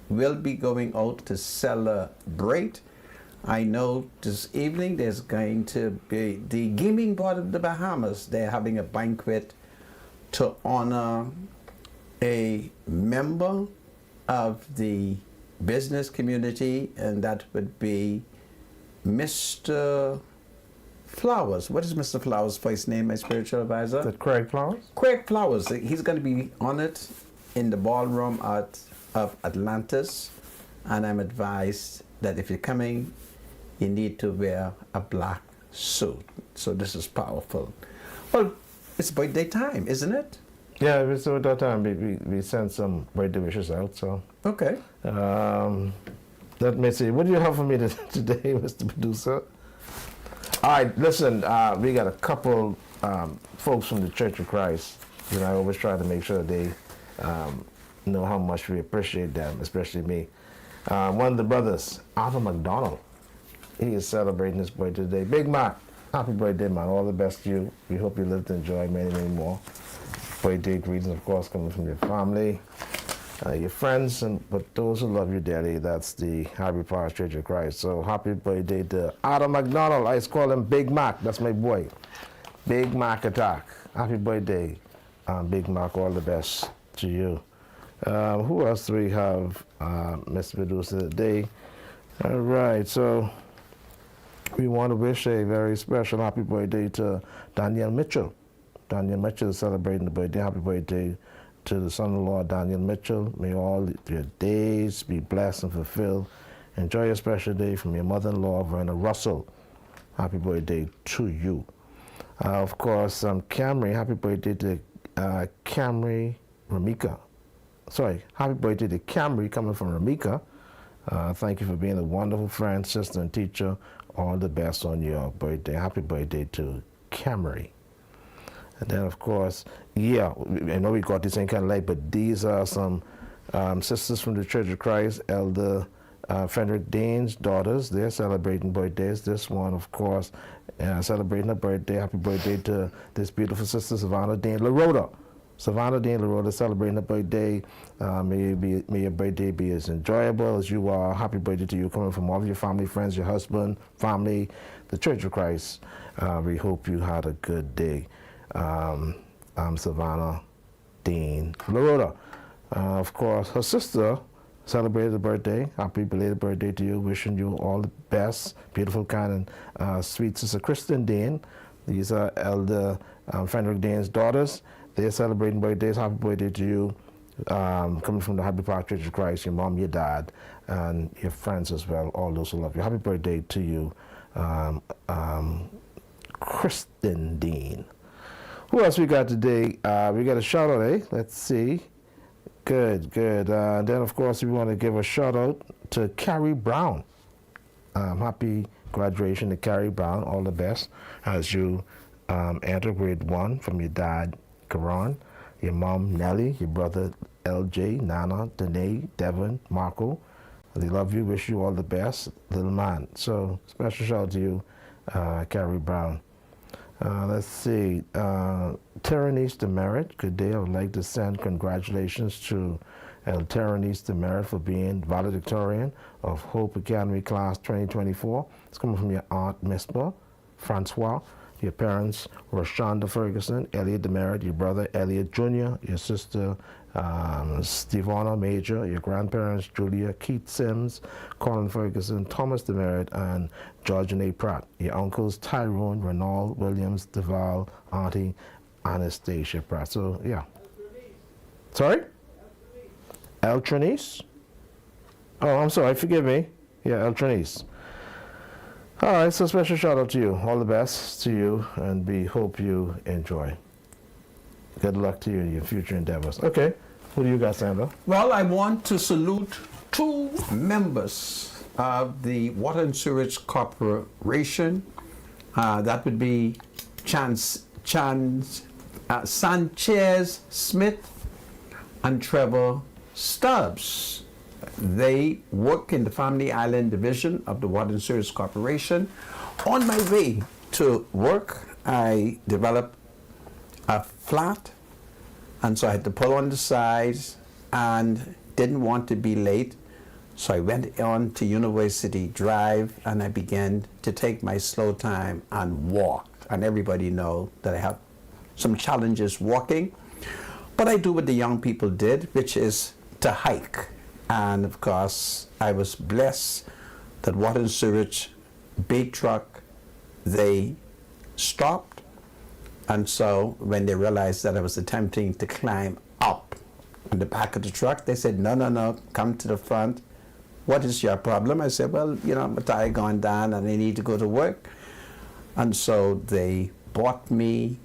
will be going out to celebrate. I know this evening there's going to be the Gaming Board of the Bahamas. They're having a banquet to honor a member of the business community, and that would be Mr. Flowers. What is Mr. Flowers' first name, my spiritual advisor? Is that Craig Flowers? Craig Flowers. He's going to be honored in the ballroom of Atlantis, and I'm advised that if you're coming, you need to wear a black suit. So this is powerful. Well, it's birthday time, isn't it? Yeah, so at that time we sent some birthday wishes out. So Okay. let me see. What do you have for me today, Mr. Producer? All right, listen. We got a couple folks from the Church of Christ. You know, I always try to make sure they know how much we appreciate them, especially me. One of the brothers, Arthur McDonald, he is celebrating his birthday today. Big Mac, happy birthday, man. All the best to you. We hope you live to enjoy many, many more. Birthday greetings, of course, coming from your family, your friends, but those who love you dearly. That's the Harvey Park Church of Christ. So happy birthday to Arthur McDonald. I just call him Big Mac. That's my boy. Big Mac Attack. Happy birthday, Big Mac. All the best to you. Who else do we have, Mr. Medusa, today? All right, so we want to wish a very special happy birthday to Daniel Mitchell. Daniel Mitchell is celebrating the birthday. Happy birthday to the son-in-law, Daniel Mitchell. May all your days be blessed and fulfilled. Enjoy your special day from your mother-in-law, Verna Russell. Happy birthday to you. Of course, Camry, happy birthday to Camry Ramika. Sorry, happy birthday to Camry coming from Ramika. Thank you for being a wonderful friend, sister, and teacher. All the best on your birthday. Happy birthday to Camry. And then, of course, yeah, I know we got this ain't kind of late, but these are some sisters from the Church of Christ, Elder Frederick Dean's daughters. They're celebrating birthdays. This one, of course, celebrating her birthday. Happy birthday to this beautiful sister, Savannah Dean LaRota. Savannah Dean LaRota celebrating her birthday. May your birthday be as enjoyable as you are. Happy birthday to you, coming from all of your family, friends, your husband, family, the Church of Christ. We hope you had a good day. I'm Savannah Dean LaRota. Of course, her sister celebrated her birthday. Happy belated birthday to you. Wishing you all the best. Beautiful, kind, and sweet sister Kristen Dean. These are Elder Frederick Dean's daughters. They're celebrating birthdays. Happy birthday to you. Coming from the Happy Park Church of Christ, your mom, your dad, and your friends as well, all those who love you. Happy birthday to you, Kristen Dean. Who else we got today? We got a shout out, eh? Let's see. Good, good. Then, of course, we want to give a shout out to Carrie Brown. Happy graduation to Carrie Brown. All the best as you enter grade 1 from your dad, Karan, your mom, Nellie, your brother, LJ, Nana, Danae, Devin, Marco. They love you. Wish you all the best, little man. So, special shout out to you, Carrie Brown. Let's see, Terranice Demerit, good day. I would like to send congratulations to Terranice Demerit for being valedictorian of Hope Academy Class 2024. It's coming from your aunt, Mispa, Francois, your parents, Roshonda Ferguson, Elliot Demerit, your brother, Elliot Jr., your sister, Stevana Major, your grandparents, Julia, Keith Sims, Colin Ferguson, Thomas Demerit, and George and A. Pratt. Your uncles, Tyrone, Renald Williams, Deval, Auntie, Anastasia Pratt. So, yeah. Sorry? El Trinice? Oh, I'm sorry. Forgive me. Yeah, El Trinice. All right, so special shout out to you. All the best to you, and we hope you enjoy. Good luck to you in your future endeavors. Okay, who do you got, Sandra? Well, I want to salute 2 members of the Water and Sewage Corporation. That would be Sanchez Smith and Trevor Stubbs. They work in the Family Island Division of the Water and Sewage Corporation. On my way to work, I developed a flat, and so I had to pull on the sides and didn't want to be late. So I went on to University Drive and I began to take my slow time and walk. And everybody know that I have some challenges walking, but I do what the young people did, which is to hike. And of course, I was blessed that water and sewage big truck, they stopped. And so when they realized that I was attempting to climb up on the back of the truck, they said, no, no, no, come to the front. What is your problem? I said, well, you know, my tire gone down and I need to go to work. And so they brought me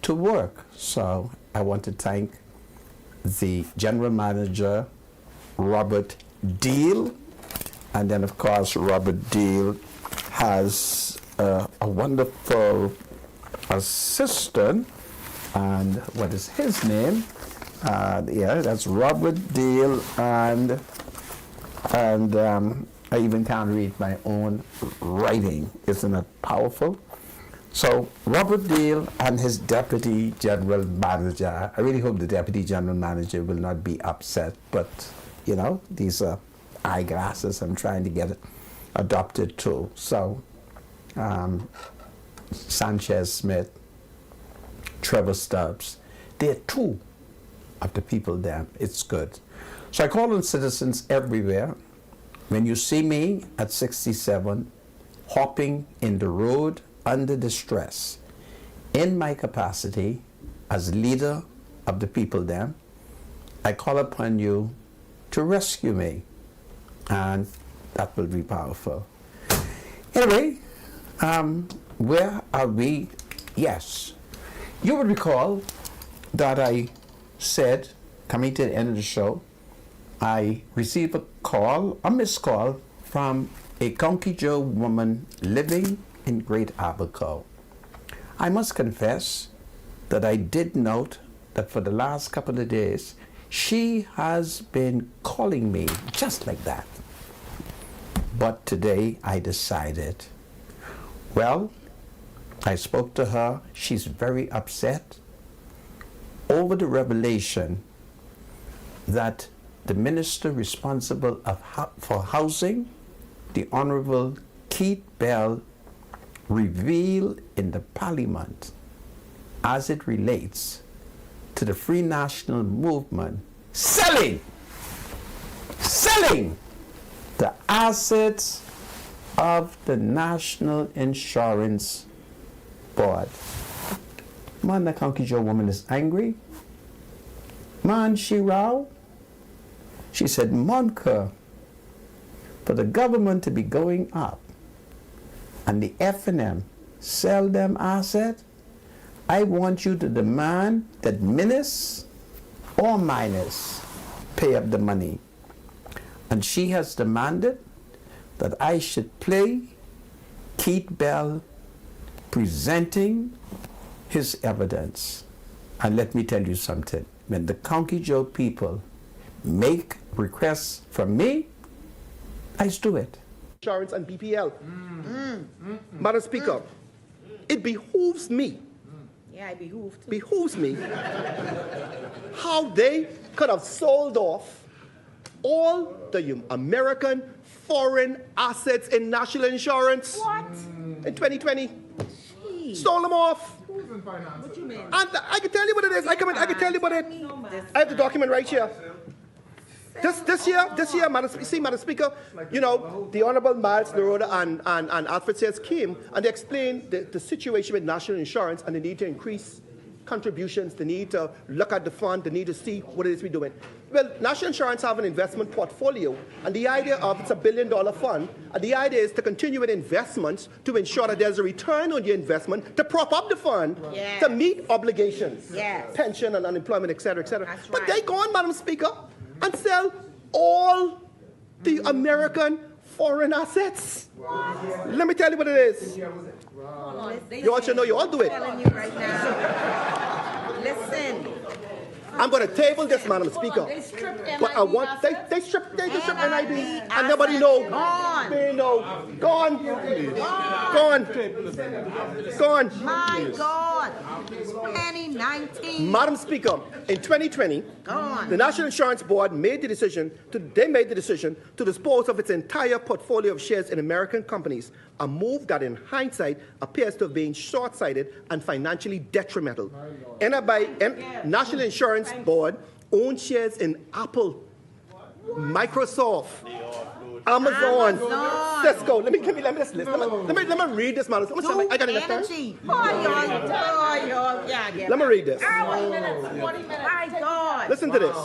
to work. So I want to thank the general manager, Robert Deal. And then, of course, Robert Deal has a wonderful assistant. And what is his name? Yeah, that's Robert Deal. And I even can't read my own writing. Isn't it powerful? So Robert Deal and his deputy general manager, I really hope the deputy general manager will not be upset, but you know, these are eyeglasses I'm trying to get adopted too. So Sanchez Smith, Trevor Stubbs, they're two of the people there. It's good. So I call on citizens everywhere. When you see me at 67, hopping in the road under distress, in my capacity as leader of the people there, I call upon you to rescue me, and that will be powerful. Anyway, where are we? Yes, you would recall that I said, coming to the end of the show, I received a missed call from a County Joe woman living in Great Abaco. I must confess that I did note that for the last couple of days, she has been calling me just like that. But today I decided, well, I spoke to her. She's very upset over the revelation that the minister responsible for housing, the Honorable Keith Bell, revealed in the Parliament as it relates to the Free National Movement selling the assets of the National Insurance Board. Man, the County Joe woman is angry. Man, she row. She said, Moncur, for the government to be going up and the F&M sell them asset, I want you to demand that Minis or Minus pay up the money. And she has demanded that I should play Keith Bell presenting his evidence. And let me tell you something. When the County Joe people make requests from me, I do it. Insurance and BPL. Madam Speaker, it behooves me. Yeah, it behooved. Behooves me how they could have sold off all the American foreign assets in national insurance. What? In 2020. Gee. Stole them off. What you mean? And I can tell you what it is. I can tell you what it is. I have the document right here. This year, Madam Speaker, you know, the Honorable Miles Neroda and Alfred Sayers came and they explained the situation with national insurance and the need to increase contributions, the need to look at the fund, the need to see what it is we're doing. Well, national insurance have an investment portfolio, and the idea of it's $1 billion fund, and the idea is to continue with investments to ensure that there's a return on your investment to prop up the fund to meet obligations, pension and unemployment, et cetera, et cetera. That's but right. they go on, Madam Speaker, and sell all the American foreign assets. Let me tell you what it is. You all should know, you all do it. I'm telling you right now. Listen. I'm going to table this, Madam Speaker. They stripped NIB But I want they strip NIB and nobody know. Gone. They know. Gone. Gone. My God. 2019. Madam Speaker, in 2020, Gone. the National Insurance Board made the decision to dispose of its entire portfolio of shares in American companies, a move that in hindsight appears to have been short-sighted and financially detrimental. National Insurance Board owns shares in Apple, Microsoft, Amazon, Cisco. Let me just list. Let me read this, man. I got enough time. Energy. Y'all can't get Let me read this. 40 minutes. My God. Listen to this.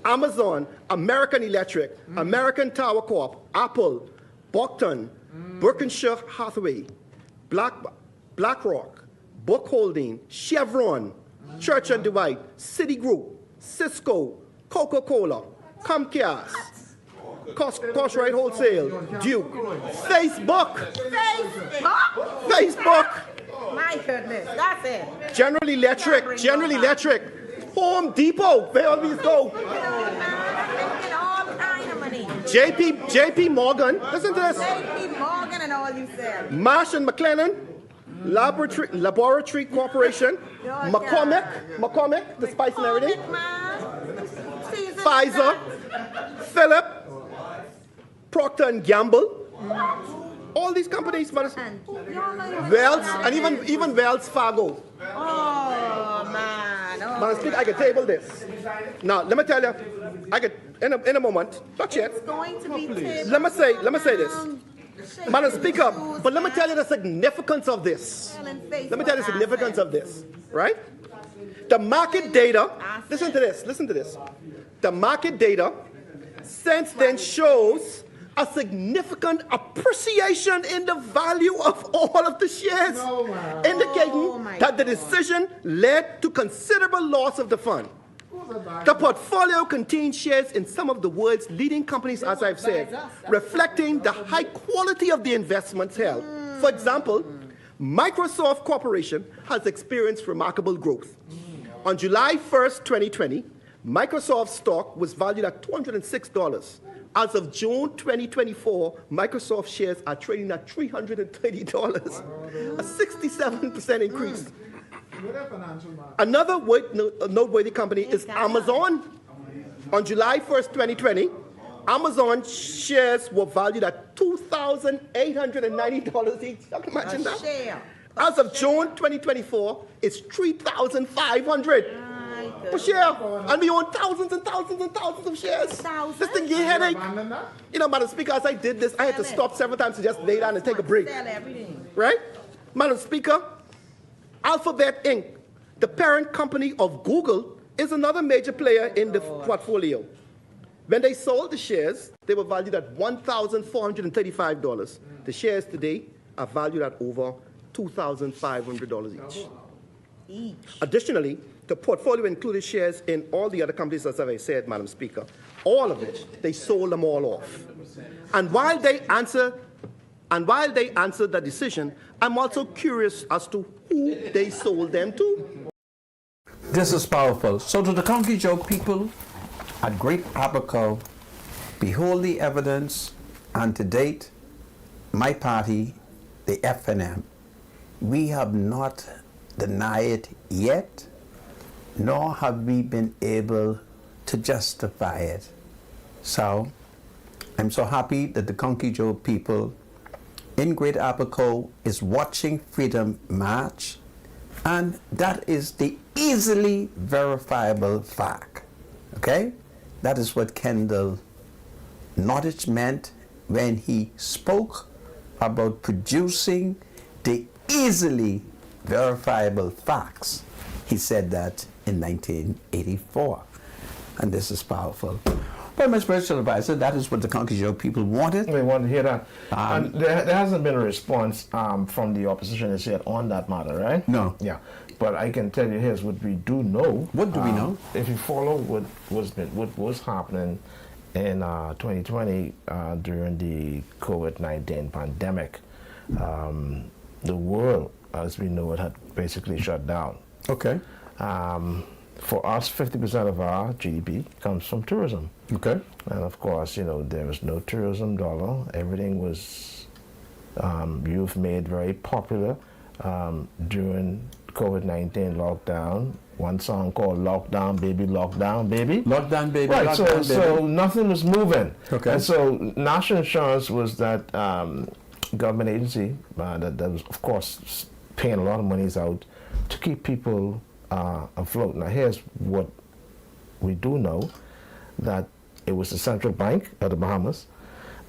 Amazon, American Electric, American Tower Corp, Apple, Boston, Berkshire Hathaway, BlackRock, Book Holding, Chevron, Church and Dwight, Citigroup, Cisco, Coca-Cola, Comcast, Cosrite Wholesale, Duke, Facebook, My goodness. That's it. General Electric, Home Depot, where all these go? Making all kind of money. JP Morgan, listen to this. JP Morgan and all you said. Marsh and McLennan, Laboratory Corporation, McCormick, the spice and everything, Pfizer, Philip, Procter and Gamble, all these companies, Wells, and even Wells Fargo. Oh, man. Man, I can table this. Now, let me tell you, I could in a moment. Not yet. It's going to be tabled. Let me say this. Madam Speaker, but let me tell you the significance of this. Let me tell you the significance of this, right? The market data, listen to this. The market data since then shows a significant appreciation in the value of all of the shares, indicating that the decision led to considerable loss of the fund. The portfolio contains shares in some of the world's leading companies, as I've said, reflecting the high quality of the investments held. For example, Microsoft Corporation has experienced remarkable growth. On July 1st, 2020, Microsoft stock was valued at $206. As of June 2024, Microsoft shares are trading at $330, a 67% increase. Another noteworthy company is Amazon. On July 1st, 2020, Amazon shares were valued at $2,890 each. You can imagine that? As of June 2024, it's $3,500 per share. And we own thousands and thousands and thousands of shares. This thing gave headache. You know, Madam Speaker, as I did this, I had to stop several times to just lay down and take a break. Right? Madam Speaker, Alphabet Inc., the parent company of Google, is another major player in the portfolio. When they sold the shares, they were valued at $1,435. The shares today are valued at over $2,500 each. Additionally, the portfolio included shares in all the other companies, as I said, Madam Speaker, all of which they sold them all off. And while they answered the decision, I'm also curious as to who they sold them to. This is powerful. So to the Conkey Joe people at Great Abaco, behold the evidence, and to date, my party, the FNM, we have not denied yet, nor have we been able to justify it. So I'm so happy that the Conkey Joe people in Great Abaco is watching Freedom March, and that is the easily verifiable fact. Okay? That is what Kendall Nottage meant when he spoke about producing the easily verifiable facts. He said that in 1984. And this is powerful. Well, my spiritual advisor, that is what the Conkey Joe people wanted. They want to hear that. And there hasn't been a response from the opposition as yet on that matter, right? No. Yeah. But I can tell you here's what we do know. What do we know? If you follow what was happening in 2020 during the COVID-19 pandemic, the world, as we know it, had basically shut down. Okay. For us, 50% of our GDP comes from tourism. Okay. And of course, you know, there was no tourism dollar. Everything was, youth made very popular during COVID-19 lockdown. One song called Lockdown Baby, Lockdown Baby. Lockdown Baby, right, Lockdown Baby. So nothing was moving. Okay. And so National Insurance was that government agency that was, of course, paying a lot of monies out to keep people afloat. Now here's what we do know, that it was the central bank of the Bahamas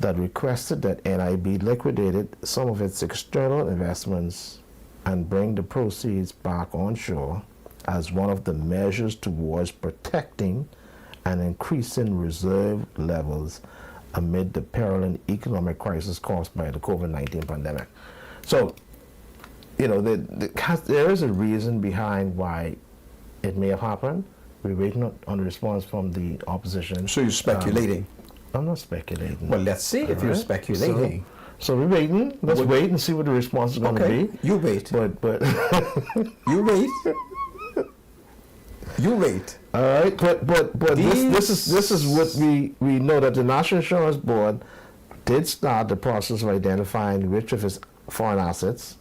that requested that NIB liquidated some of its external investments and bring the proceeds back onshore as one of the measures towards protecting and increasing reserve levels amid the perilous economic crisis caused by the COVID-19 pandemic. So, you know, there is a reason behind why it may have happened. We're waiting on the response from the opposition. So you're speculating? I'm not speculating. Well, let's see if you're speculating. So we're waiting. Let's wait and see what the response is going to Okay, be. you wait. But You wait. You wait. all right. But this is what we know, that the National Insurance Board did start the process of identifying which of its foreign assets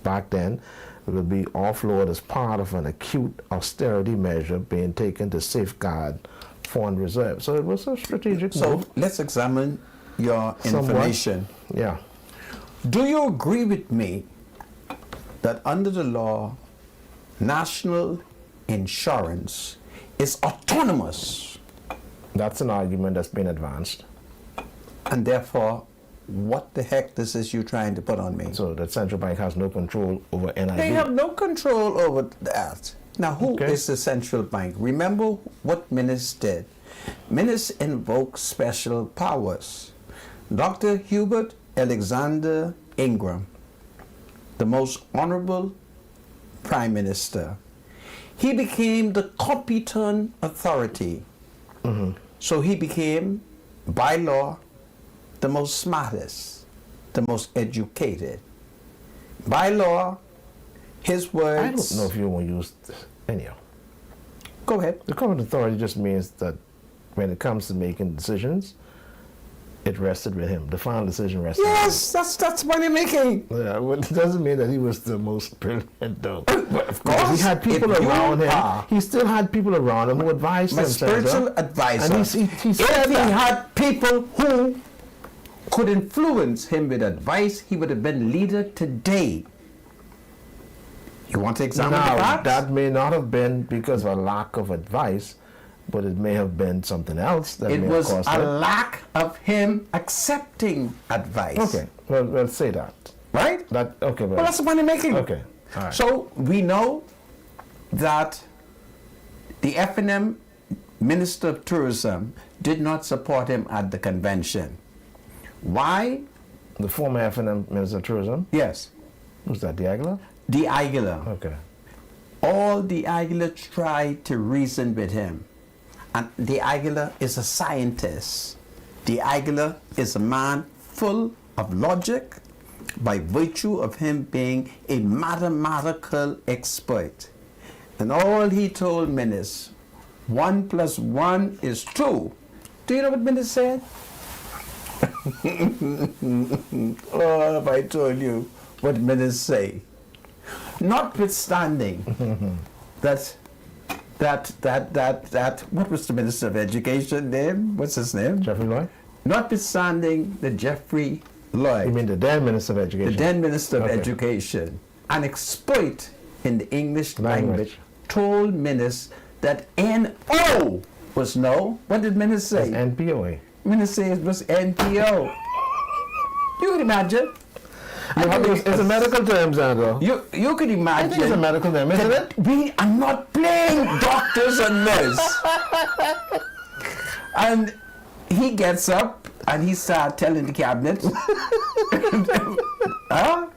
back then will be offloaded as part of an acute austerity measure being taken to safeguard foreign reserves. So it was a strategic So move. let's examine your Somewhat. information. Yeah. Do you agree with me that under the law, national insurance is autonomous, That's an argument that's been advanced. and therefore, what the heck this is you trying to put on me? So the central bank has no control over NIB. They have no control over that. Now, who is Okay. the central bank? Remember what Minnis did. Minnis invoked special powers. Dr. Hubert Alexander Ingram, the most honorable prime minister, he became the competent authority. So he became, by law, the most smartest, the most educated. By law, his words. I don't know if you want to use anyhow. Go ahead. The competent authority just means that when it comes to making decisions, it rested with him. The final decision rested Yes, that's money making. with him. Yeah, well, it doesn't mean that he was the most brilliant, though. Of Because he had people if you around him. are He still had people around him who advised my him. spiritual Sandra. advisor. And he if said he that. had people who could influence him with advice, he would have been leader today. You want to examine Now, the facts? that may not have been because of a lack of advice, but it may have been something else that It may was have caused a it. lack of him accepting advice. Okay, well, let's say that. Right? That okay, Well, that's money making. okay. All right. So we know that the FNM Minister of Tourism did not support him at the convention. Why? The former FNM Minister of Tourism, Yes, was that Diagla? the Aguilar. Okay. All the Aguilar tried to reason with him. And the Aguilar is a scientist. The Aguilar is a man full of logic by virtue of him being a mathematical expert. And all he told Minnis, 1 + 1 is 2. Do you know what Minnis said? Oh, if I told you what Minnis say. Notwithstanding that, what was the Minister of Education name? What's his name? Jeffrey Lloyd? Notwithstanding the Jeffrey You Lloyd, mean the then Minister of the Education? then Minister of Okay. Education, an expert in the English Language. language, told Minnis that N-O was no. What did Minnis say? NPOA. Minnis said it was NPO. You can imagine. It's a medical term, Sandra. You can I imagine. think it's a medical term, isn't it? We are not playing doctors and nurse. And he gets up and he starts telling the cabinet. Huh?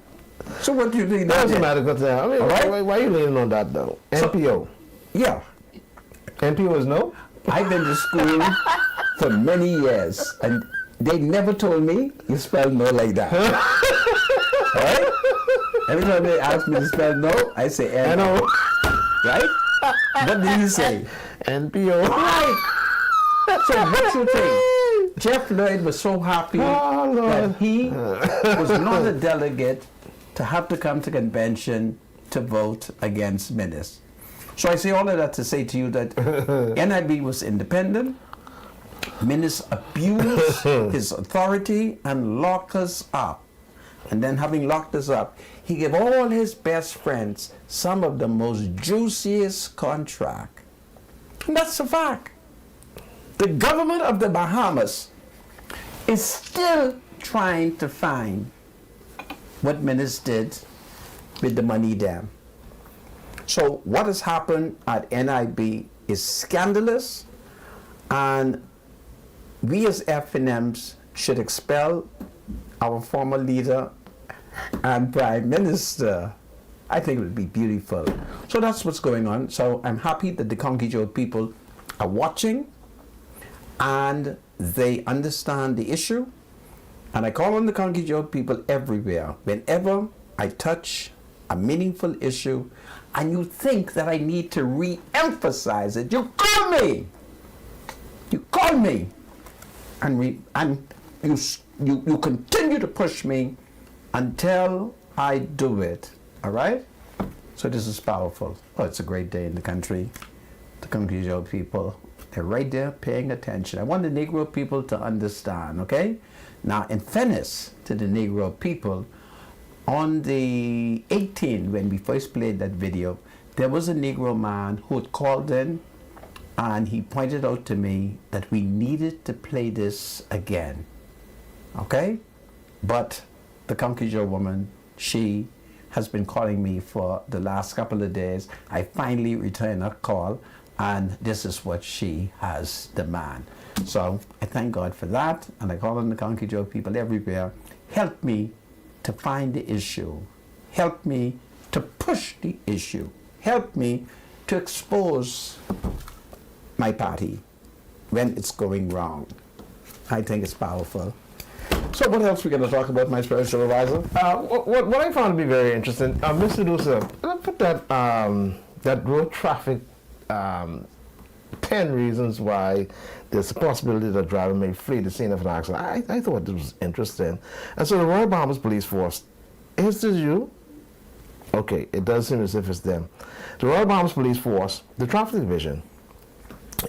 So what do you think that That's a is? medical term. I mean, All right. why are you leaning on that, though? So- NPO. Yeah. NPO is no? I've been to school for many years and they never told me you spell no like that. Right? Every time they ask me to spell no, I say N. NO. Right? What did he say? NPO. Right. So what you think? Jeff Lloyd was so happy Oh, Lord. that he was not a delegate to have to come to convention to vote against Minnis. So I say all of that to say to you that NIB was independent. Minnis abused his authority and locked us up. And then having locked us up, he gave all his best friends some of the most juiciest contract. And that's a fact. The government of the Bahamas is still trying to find what Menace did with the money dam. So what has happened at NIB is scandalous, and we as FNMs should expel our former leader and Prime Minister. I think it would be beautiful. So that's what's going on. So I'm happy that the Conky-Joe people are watching and they understand the issue. And I call on the Conky-Joe people everywhere. Whenever I touch a meaningful issue and you think that I need to re-emphasize it, you call me. You call me. And you continue to push me until I do it. All right? So this is powerful. Oh, it's a great day in the country. The Conky-Joe people, they're right there paying attention. I want the Negro people to understand, okay? Now, in fairness to the Negro people, on the 18th, when we first played that video, there was a Negro man who had called in and he pointed out to me that we needed to play this again, okay? But the Conky-Joe woman, she has been calling me for the last couple of days. I finally returned her call, and this is what she has demanded. So I thank God for that, and I call on the Conky-Joe people everywhere. Help me to find the issue. Help me to push the issue. Help me to expose my party when it's going wrong. I think it's powerful. So what else are we going to talk about, my spiritual advisor? What I found to be very interesting, Mr. Dusa, put that road traffic 10 reasons why there's a possibility that the driver may flee the scene of an accident. I thought this was interesting. And so the Royal Bahamas Police Force, is this you? Okay, it does seem as if it's them. The Royal Bahamas Police Force, the Traffic Division,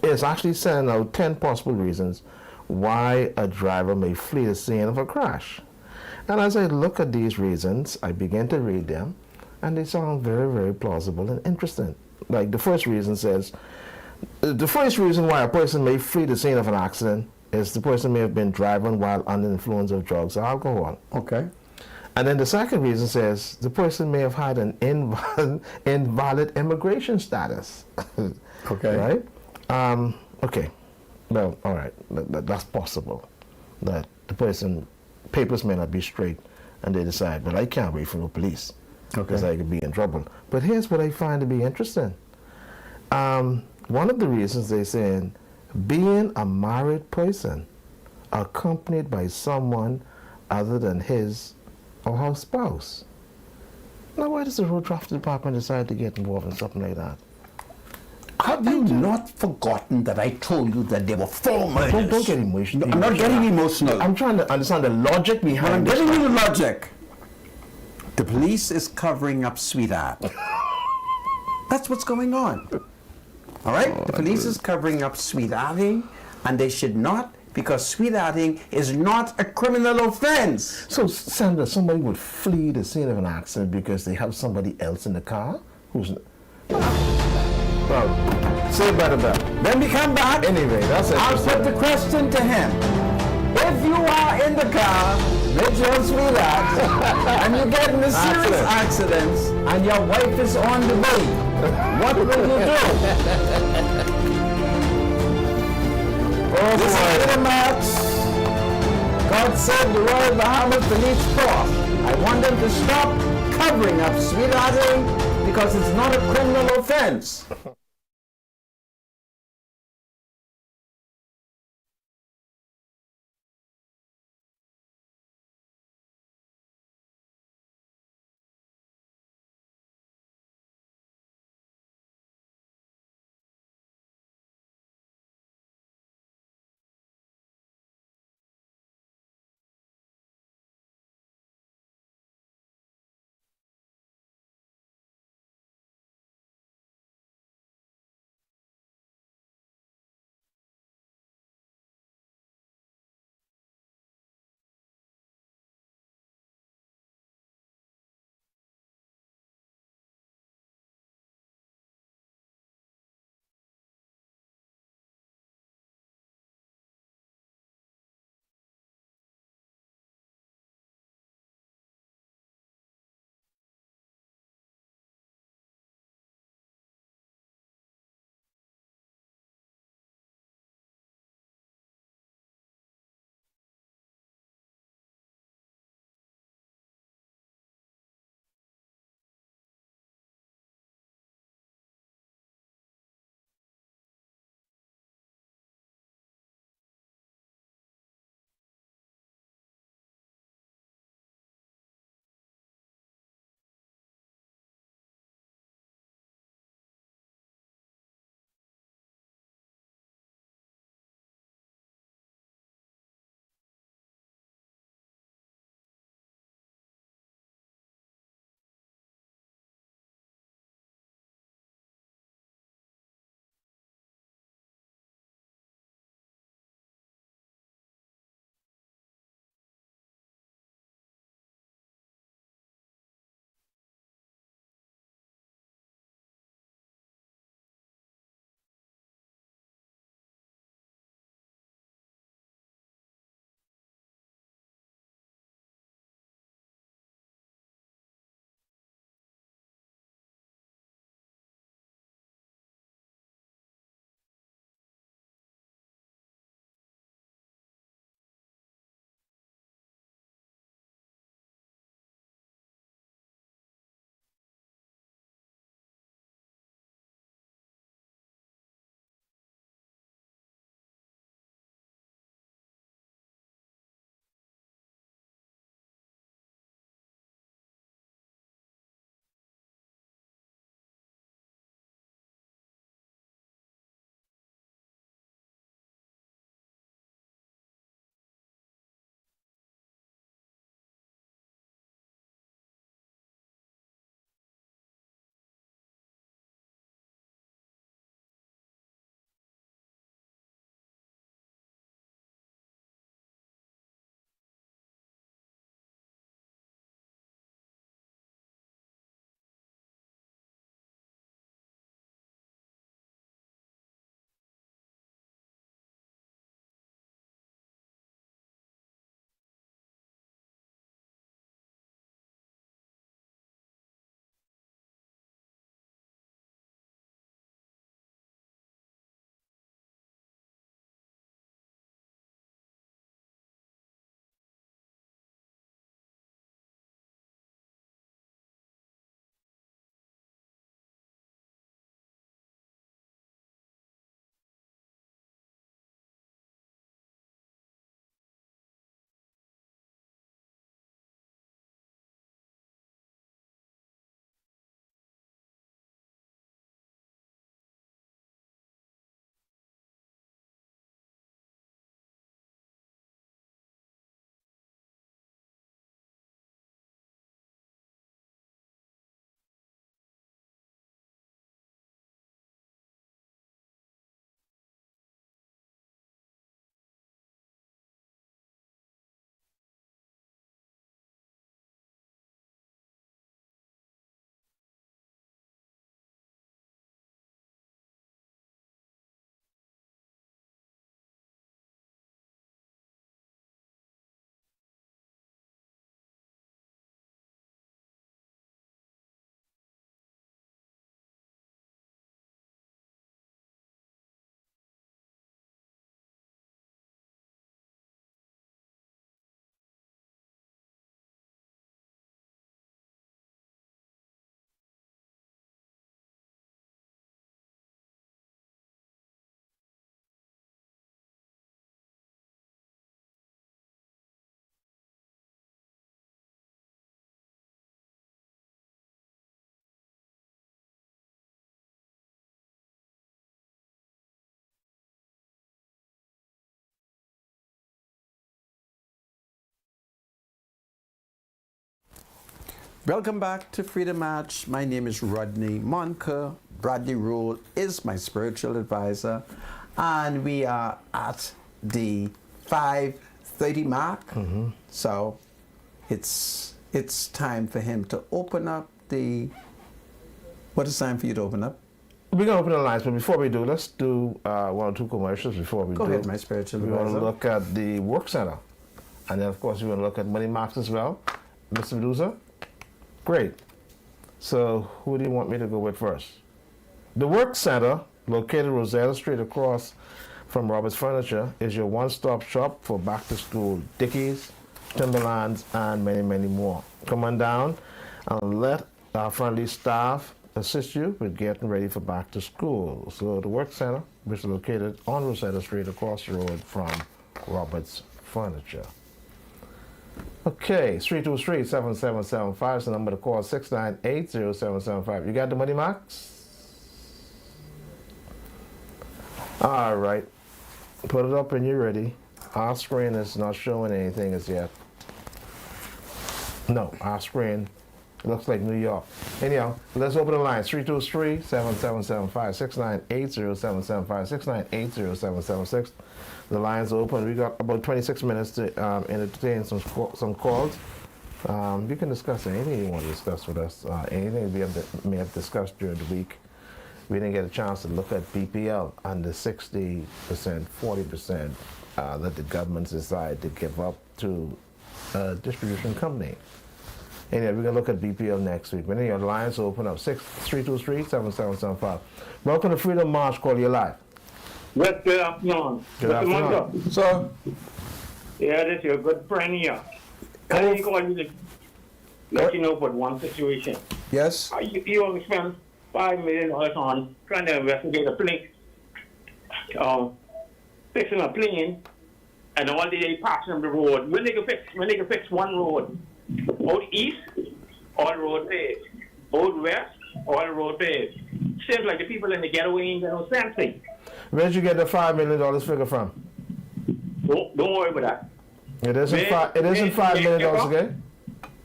is actually sending out 10 possible reasons why a driver may flee the scene of a crash. And as I look at these reasons, I begin to read them, and they sound very, very plausible and interesting. Like the first reason says, the first reason why a person may flee the scene of an accident is the person may have been driving while under the influence of drugs or alcohol. Okay. And then the second reason says the person may have had an invalid immigration status. Okay. Right? Okay. Well, all right. That's possible. That the person, papers may not be straight, and they decide, well, I can't wait for the police because I could be in trouble. But here's what I find to be interesting. One of the reasons they say, being a married person accompanied by someone other than his or her spouse. Now, why does the road traffic department decide to get involved in something like that? Have you not forgotten that I told you that there were 4 murders? Don't get emotional. I'm not getting emotional. I'm trying to understand the logic behind I'm this. getting you the logic. The police is covering up sweetheart. That's what's going on. All right? The police is covering up sweethearting, and they should not, because sweethearting is not a criminal offense. So, Sandra, somebody would flee the scene of an accident because they have somebody else in the car who's... Well, say better that. When we come back, Anyway, that's it. I'll put the question to him. If you are in the car with your sweetheart and you get in a serious accident and your wife is on the way, what will you do? Oh, This is boy. the match. God save the Royal Bahamas Police Force. I want them to stop covering up sweethearting because it's not a criminal offense. Welcome back to Freedom March. My name is Rodney Monker. Bradley Rule is my spiritual advisor. And we are at the 5:30 mark. So it's time for him to open up the... What is time for you to open up? We're going to open the lines, but before we do, let's do one or two commercials before we Go do. ahead, my spiritual We want to advisor. look at the work center. And then, of course, we want to look at Money Marks as well. Mr. Medusa? Great. So who do you want me to go with first? The Work Center, located Rosetta Street across from Roberts Furniture, is your one-stop shop for back-to-school Dickies, Timberlands, and many, many more. Come on down and let our friendly staff assist you with getting ready for back to school. So the Work Center, which is located on Rosetta Street across the road from Roberts Furniture. Okay, 323-7775 is the number to call, 698-0775. You got the money marks? All right. Put it up when you're ready. Our screen is not showing anything as yet. No, our screen looks like New York. Anyhow, let's open the line. 323-7775, 698-0775, 698-0776. The lines are open. We got about 26 minutes to entertain some calls. You can discuss anything you want to discuss with us. Anything we may have discussed during the week. We didn't get a chance to look at BPL and the 60%, 40% that the government decided to give up to a distribution company. Anyway, we're going to look at BPL next week. But anyway, the lines will open up, 323-7775. Welcome to Freedom March, call you live. Yes, good afternoon. Good afternoon. So, Yeah, this is your good friend here. I call you to let you know about one situation. yes? You only spent $5 million on trying to investigate a plane, fixing a plane, and all the passing on the road. When they can fix one road, out east, all road paved. Out west, all road paved. Seems like the people in the getaway ain't got no sense. Where did you get the $5 million figure from? Don't worry about that. It isn't $5 million, okay?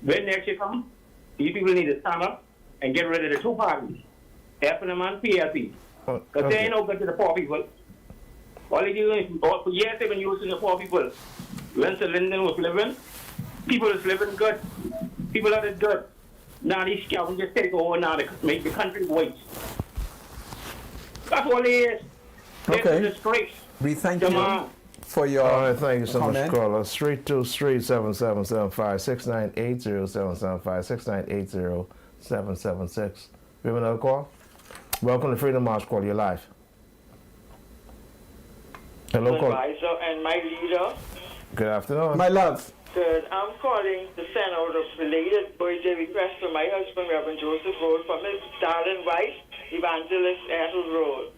When next year come, these people need to stand up and get rid of the two parties, FNM and PLP. Because they ain't no good to the poor people. All they do is, for years they've been using the poor people. When Sir Lyndon was living, people was living good. People that is good. Now these scouts just take over now to make the country wait. That's all it is. It's Okay. a disgrace. We thank Come you on. for your All right, thank you so much, comment. caller. 323-7775, 698-0775, 698-0776. We have another call? Welcome to Freedom March, call you live. Hello, call. Advisor and my leader. Good afternoon. My love. Good. I'm calling to send out a belated birthday request for my husband, Reverend Joseph Rose, from his darling wife, Evangelist Ethel Rose.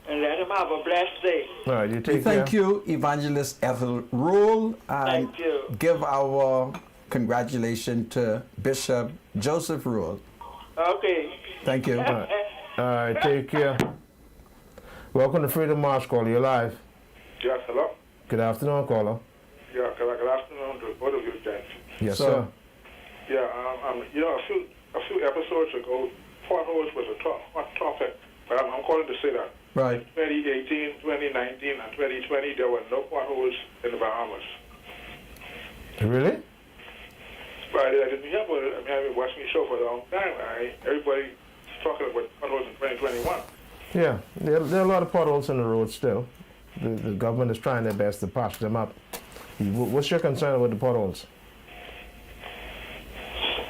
And let him have a blessed day. All right, you We take thank care. you, Evangelist Ethel Rule, and Thank you. give our congratulations to Bishop Joseph Rule. Okay. Thank you. All right, take care. Welcome to Freedom March, caller. You're live. Yes, hello? Good afternoon, caller. Yeah, good afternoon to both of you, gents. Yes, So- sir. Yeah, a few episodes ago, potholes was a hot topic, but I'm calling to say that Right. 2018, 2019, and 2020, there were no potholes in the Bahamas. Really? But I didn't hear about it. I mean, I've been watching the show for a long time. Everybody's talking about potholes in 2021. Yeah, there are a lot of potholes in the road still. The government is trying their best to patch them up. What's your concern with the potholes?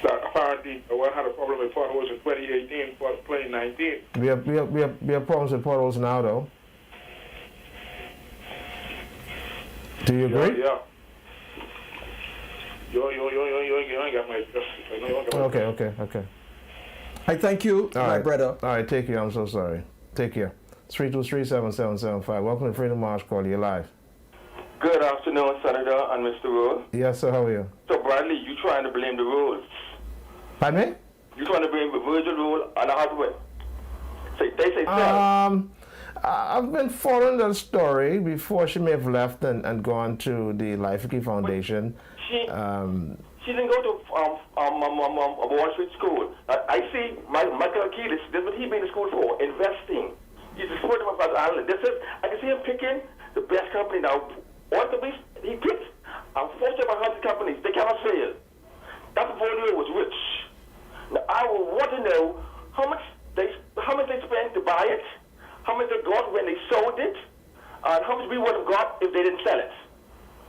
That apparently, one had a problem with potholes in 2018, 2019. We have problems with potholes now, though. Do you agree? Yeah. You ain't got my... Okay. I thank you, All my right. brother. All right, take care. I'm so sorry. Take care. 323-7775. Welcome to Freedom March, call you live. Good afternoon, Senator and Mr. Rule. Yes, sir. How are you? So, Bradley, you trying to blame the rules. Pardon me? You trying to blame the Virgil rule on the husband. They say I've been following that story before she may have left and gone to the Life Key Foundation. She didn't go to Wall Street School. I see Michael Key, this is what he's been in school for, investing. He's a sport of analyst. This is, I can see him picking the best company now. He picked Fortune 100 companies. They cannot fail. That portfolio was rich. Now, I would want to know how much they spent to buy it, how much they got when they sold it, and how much we would have got if they didn't sell it.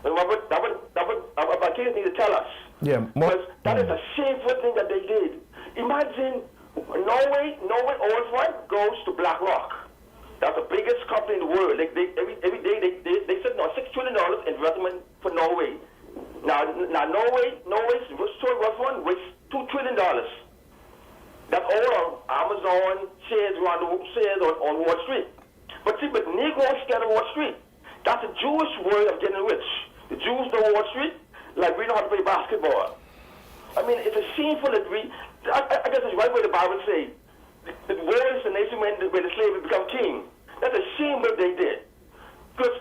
That would case need to tell us. Yeah, because that is a shameful thing that they did. Imagine Norway oil fund goes to BlackRock. That's the biggest company in the world. Every day they said $6 trillion investment for Norway. Now Norway's soil fund was $2 trillion. That's all on Amazon shares on Wall Street. But Negroes scared of Wall Street. That's the Jewish way of getting rich. The Jews know Wall Street like we know how to play basketball. I mean, it's a shameful that I guess it's right where the Bible says, the world is the nation where the slave become king. That's a shame what they did. Because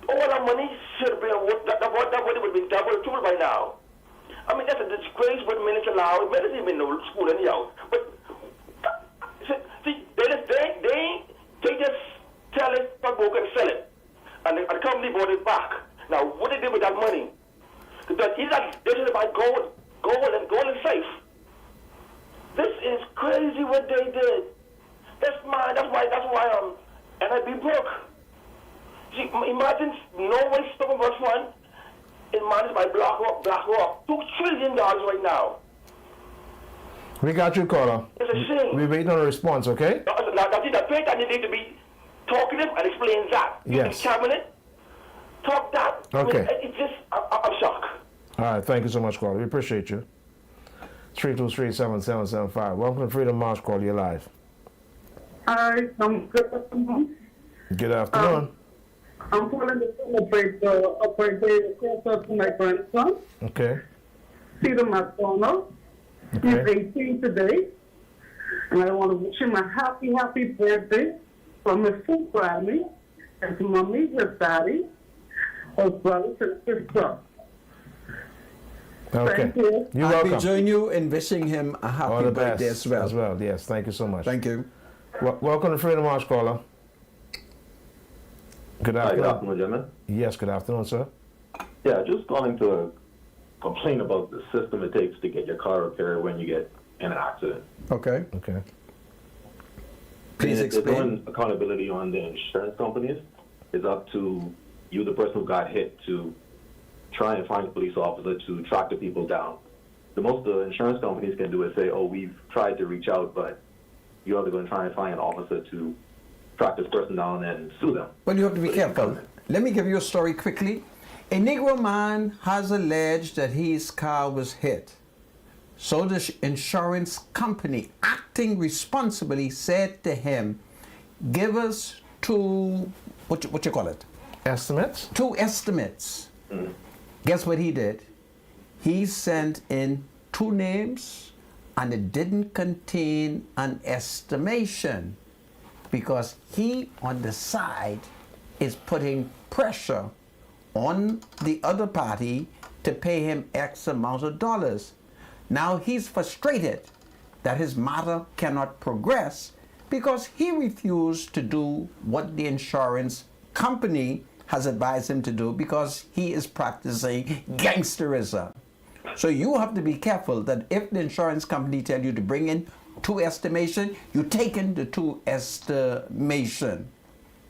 all that money should have been, that money would have been double or triple by now. I mean, that's a disgrace what minutes allowed. Minutes even no school anyhow. But see, they just tell it, but go and sell it. And the company bought it back. Now, what they did with that money? They should buy gold and safe. This is crazy what they did. That's why NIB broke. See, imagine Norway's stubborn bus fund is managed by BlackRock. $2 trillion right now. We got you, caller. It's a shame. We wait on a response, okay? Now, the thing that you need to be talkative and explain that. Yes. The cabinet, talk that. Okay. I mean, it's just, I'm shocked. All right, thank you so much, caller. We appreciate you. 323-7775. Welcome to Freedom March, call you live. Hi, good afternoon. Good afternoon. I'm calling to celebrate a birthday concert for my grandson, Okay. Peter McDonald. Okay. He's 18 today. And I want to wish him a happy birthday from his full Grammy, his mommy, his daddy, his brothers and sister. Okay. Thank you. You're I'll welcome. join you in wishing him a All happy the birthday best as well. Yes, thank you so much. Thank you. Welcome to Freedom March, caller. Good Hi, afternoon. good afternoon, gentlemen. Yes, good afternoon, sir. Yeah, just calling to complain about the system it takes to get your car repaired when you get in an accident. Okay. Okay. Please They're explain. doing accountability on the insurance companies. It's up to you, the person who got hit, to try and find a police officer to track the people down. The most the insurance companies can do is say, oh, we've tried to reach out, but you're either going to try and find an officer to track this person down and sue them. Well, you have to be careful. Let me give you a story quickly. A Negro man has alleged that his car was hit. So the insurance company, acting responsibly, said to him, give us two, what you call it? Estimates? Two estimates. Guess what he did? He sent in two names and it didn't contain an estimation because he on the side is putting pressure on the other party to pay him X amount of dollars. Now he's frustrated that his matter cannot progress because he refused to do what the insurance company has advised him to do because he is practicing gangsterism. So you have to be careful that if the insurance company tell you to bring in two estimation, you take in the two estimation.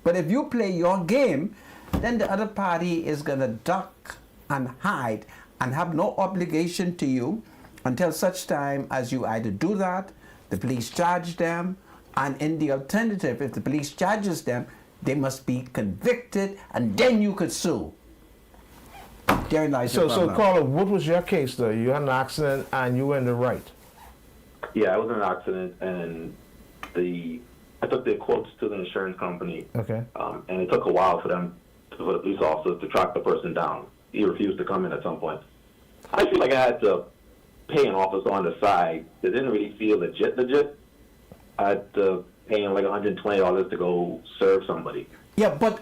But if you play your game, then the other party is going to duck and hide and have no obligation to you until such time as you either do that, the police charge them, and in the alternative, if the police charges them, they must be convicted, and then you could sue. Therein lies your So, problem. caller, what was your case, though? You had an accident and you were in the right. Yeah, I was in an accident, and I took the quotes to the insurance company. Okay. And it took a while for the police officer to track the person down. He refused to come in at some point. I feel like I had to pay an officer on the side that didn't really feel legit. I had to paying like $120 to go serve somebody. Yeah, but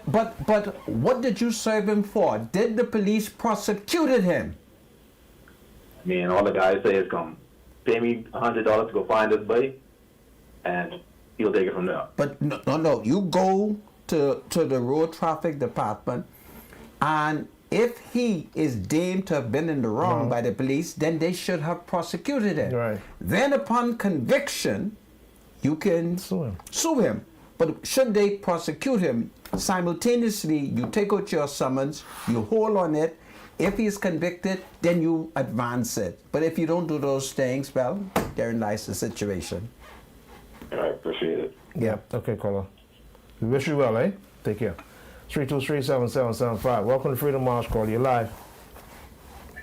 what did you serve him for? Did the police prosecuted him? I mean, all the guys say is come pay me $100 to go find this buddy, and he'll take it from there. But no. You go to the road traffic department, and if he is deemed to have been in the wrong by the police, then they should have prosecuted him. Right. Then upon conviction, you can Sue him. But should they prosecute him, simultaneously you take out your summons, you hold on it. If he's convicted, then you advance it. But if you don't do those things, well, therein lies the situation. All right, appreciate it. Yeah. Okay, caller. We wish you well, eh? Take care. 323-7775. Welcome to Freedom March. Caller, you live.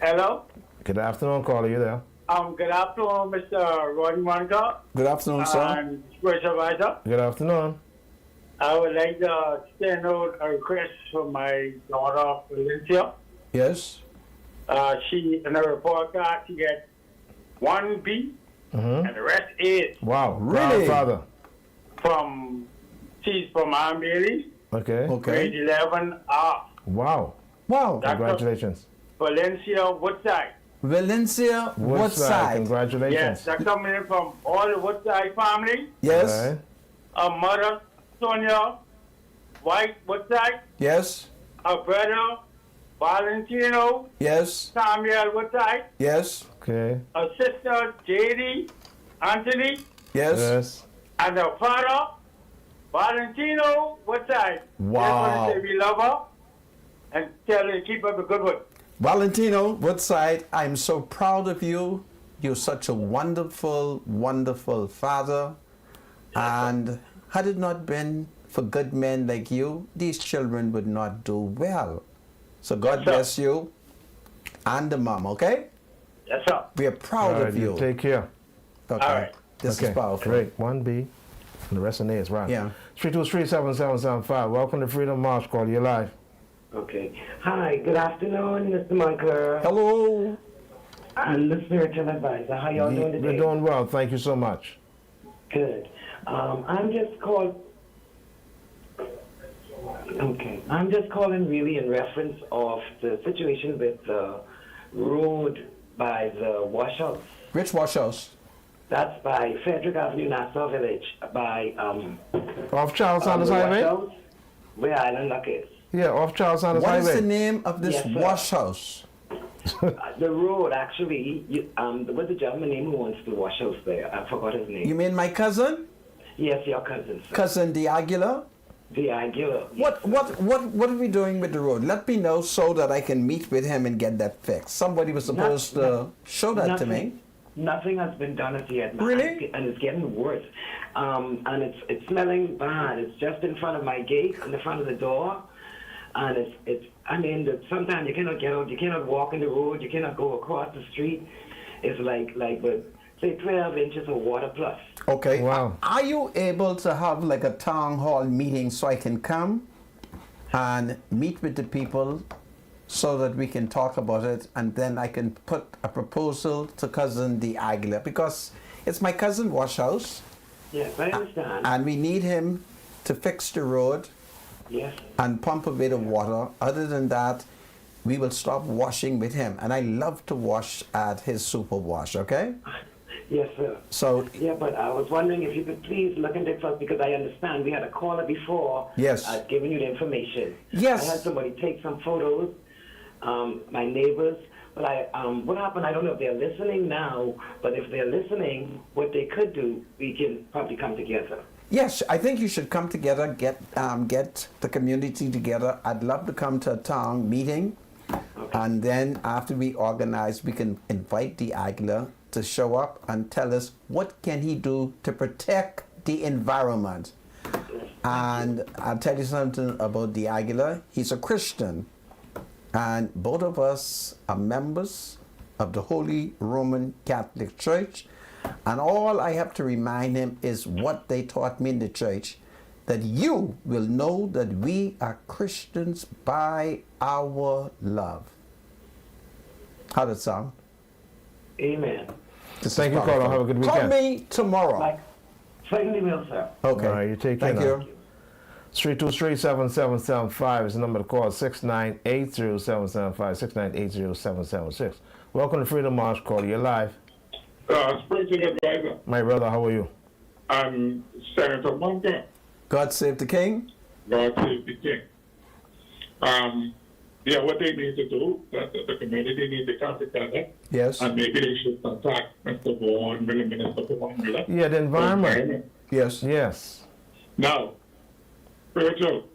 Hello. Good afternoon, caller. You there? Good afternoon, Mr. Rodney Monica. Good afternoon, sir. And Spiritual Advisor. Good afternoon. I would like to send out a request for my daughter, Valencia. Yes. She, in her report card, she gets 1B, and the rest is. Wow. Really? Father. She's from Arm Bailey, Okay. grade 11R. Wow. Wow. Congratulations. Valencia Woodside. Valencia Woodside. Congratulations. Yes, they're coming in from all the Woodside family. Yes. All right. Her mother, Sonia White Woodside. Yes. Her brother, Valentino Yes. Samuel Woodside. Yes. Okay. Her sister, J.D. Anthony. Yes. Yes. And her father, Valentino Woodside. Wow. Just want to say we love her and tell her to keep up the good work. Valentino Woodside, I'm so proud of you. You're such a wonderful, wonderful father. And had it not been for good men like you, these children would not do well. So God bless you and the mom, okay? Yes, sir. We are proud All right, of you. Take care. Okay. All right. This Okay, is powerful. Great. 1B. And the rest of the name is right. Yeah. 323-7775. Welcome to Freedom March. Call you live. Okay. Hi, good afternoon, Mr. Monker. Hello. I'm the spiritual advisor. How y'all doing today? We're doing well. Thank you so much. Good. I'm just calling really in reference of the situation with the road by the washhouse. Which washhouse? That's by Frederick Avenue, Nassau Village, by Off Charles Sanders the Highway? washhouse where Island Luck is. Yeah, off Charles Sanders What Highway. is the name of this Yes, sir. wash house? The road, actually, what's the gentleman name who owns the washhouse there? I forgot his name. You mean my cousin? Yes, your cousin, sir. Cousin D'Aguilar? The Aguilar. What are we doing with the road? Let me know so that I can meet with him and get that fixed. Somebody was supposed to show that to me. Nothing has been done as yet. Really? And it's getting worse. And it's smelling bad. It's just in front of my gate, in the front of the door. And sometimes you cannot get out, you cannot walk in the road, you cannot go across the street. It's like say 12 inches of water plus. Okay. Wow. Are you able to have like a town hall meeting so I can come and meet with the people so that we can talk about it, and then I can put a proposal to cousin D'Aguilar, because it's my cousin Washhouse. Yes, I understand. And we need him to fix the road. Yes. And pump a bit of water. Other than that, we will stop washing with him. And I love to wash at his super wash, okay? Yes, sir. So yeah, but I was wondering if you could please look into it first, because I understand we had a caller before. Yes. I've given you the information. Yes. I had somebody take some photos, my neighbors. But what happened, I don't know if they're listening now, but if they're listening, what they could do, we can probably come together. yes, I think you should come together, get the community together. I'd love to come to a town meeting. Okay. And then after we organize, we can invite D'Aguilar to show up and tell us what can he do to protect the environment. And I'll tell you something about D'Aguilar. He's a Christian. And both of us are members of the Holy Roman Catholic Church. And all I have to remind him is what they taught me in the church, that you will know that we are Christians by our love. How does it sound? Amen. This Thank is you, caller. powerful. Have a good Call weekend. me tomorrow. Send the mail, sir. Okay. All right, you take care Thank now. you. 323-7775 is the number to call. 6980775, 6980776. Welcome to Freedom March. Call you live. Springfield Advisor. My brother, how are you? I'm Senator Monka. God save the king. God save the king. Yeah, what they need to do, that the community need to come together. Yes. And maybe they should contact Mr. Vaughan, Minister Vaughan Miller. Yeah, the environment. Yes. Yes. Now, Virgil,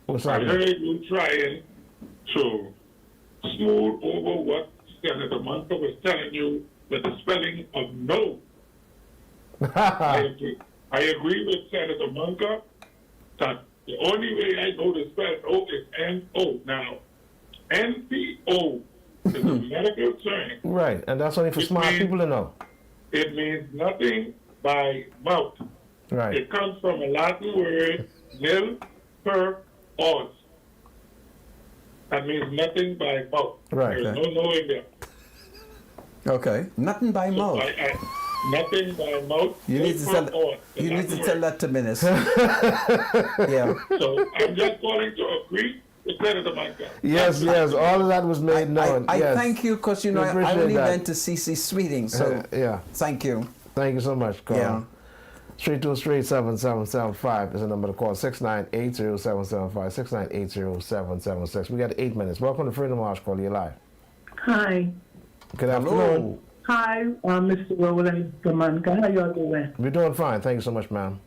What's I happening? heard you trying to smooth over what Senator Monka was telling you with the spelling of no. I agree with Senator Monka that the only way I know to spell O is N-O. Now, N-P-O is a medical term. Right, and that's only for smart people to know. It means nothing by mouth. Right. It comes from a Latin word, nil per os. That means nothing by mouth. Right. There's no in there. Okay. Nothing by mouth. Nothing by mouth. You need to tell. You need to tell that to Minister. Yeah. So I'm just calling to agree with Senator Monka. Yes, yes, all of that was made known. I Yes. thank you because you know We I appreciate only that. went to CC Sweeting, so yeah. thank you. Thank you so much, Carl. Yeah. 323-7775 is the number to call. 6980775, 6980776. We got 8 minutes. Welcome to Freedom March. Call you live. Hi. Good afternoon. Hi, Mr. Rowland, Mr. Manka. How y'all doing? We're doing fine. Thank you so much, ma'am.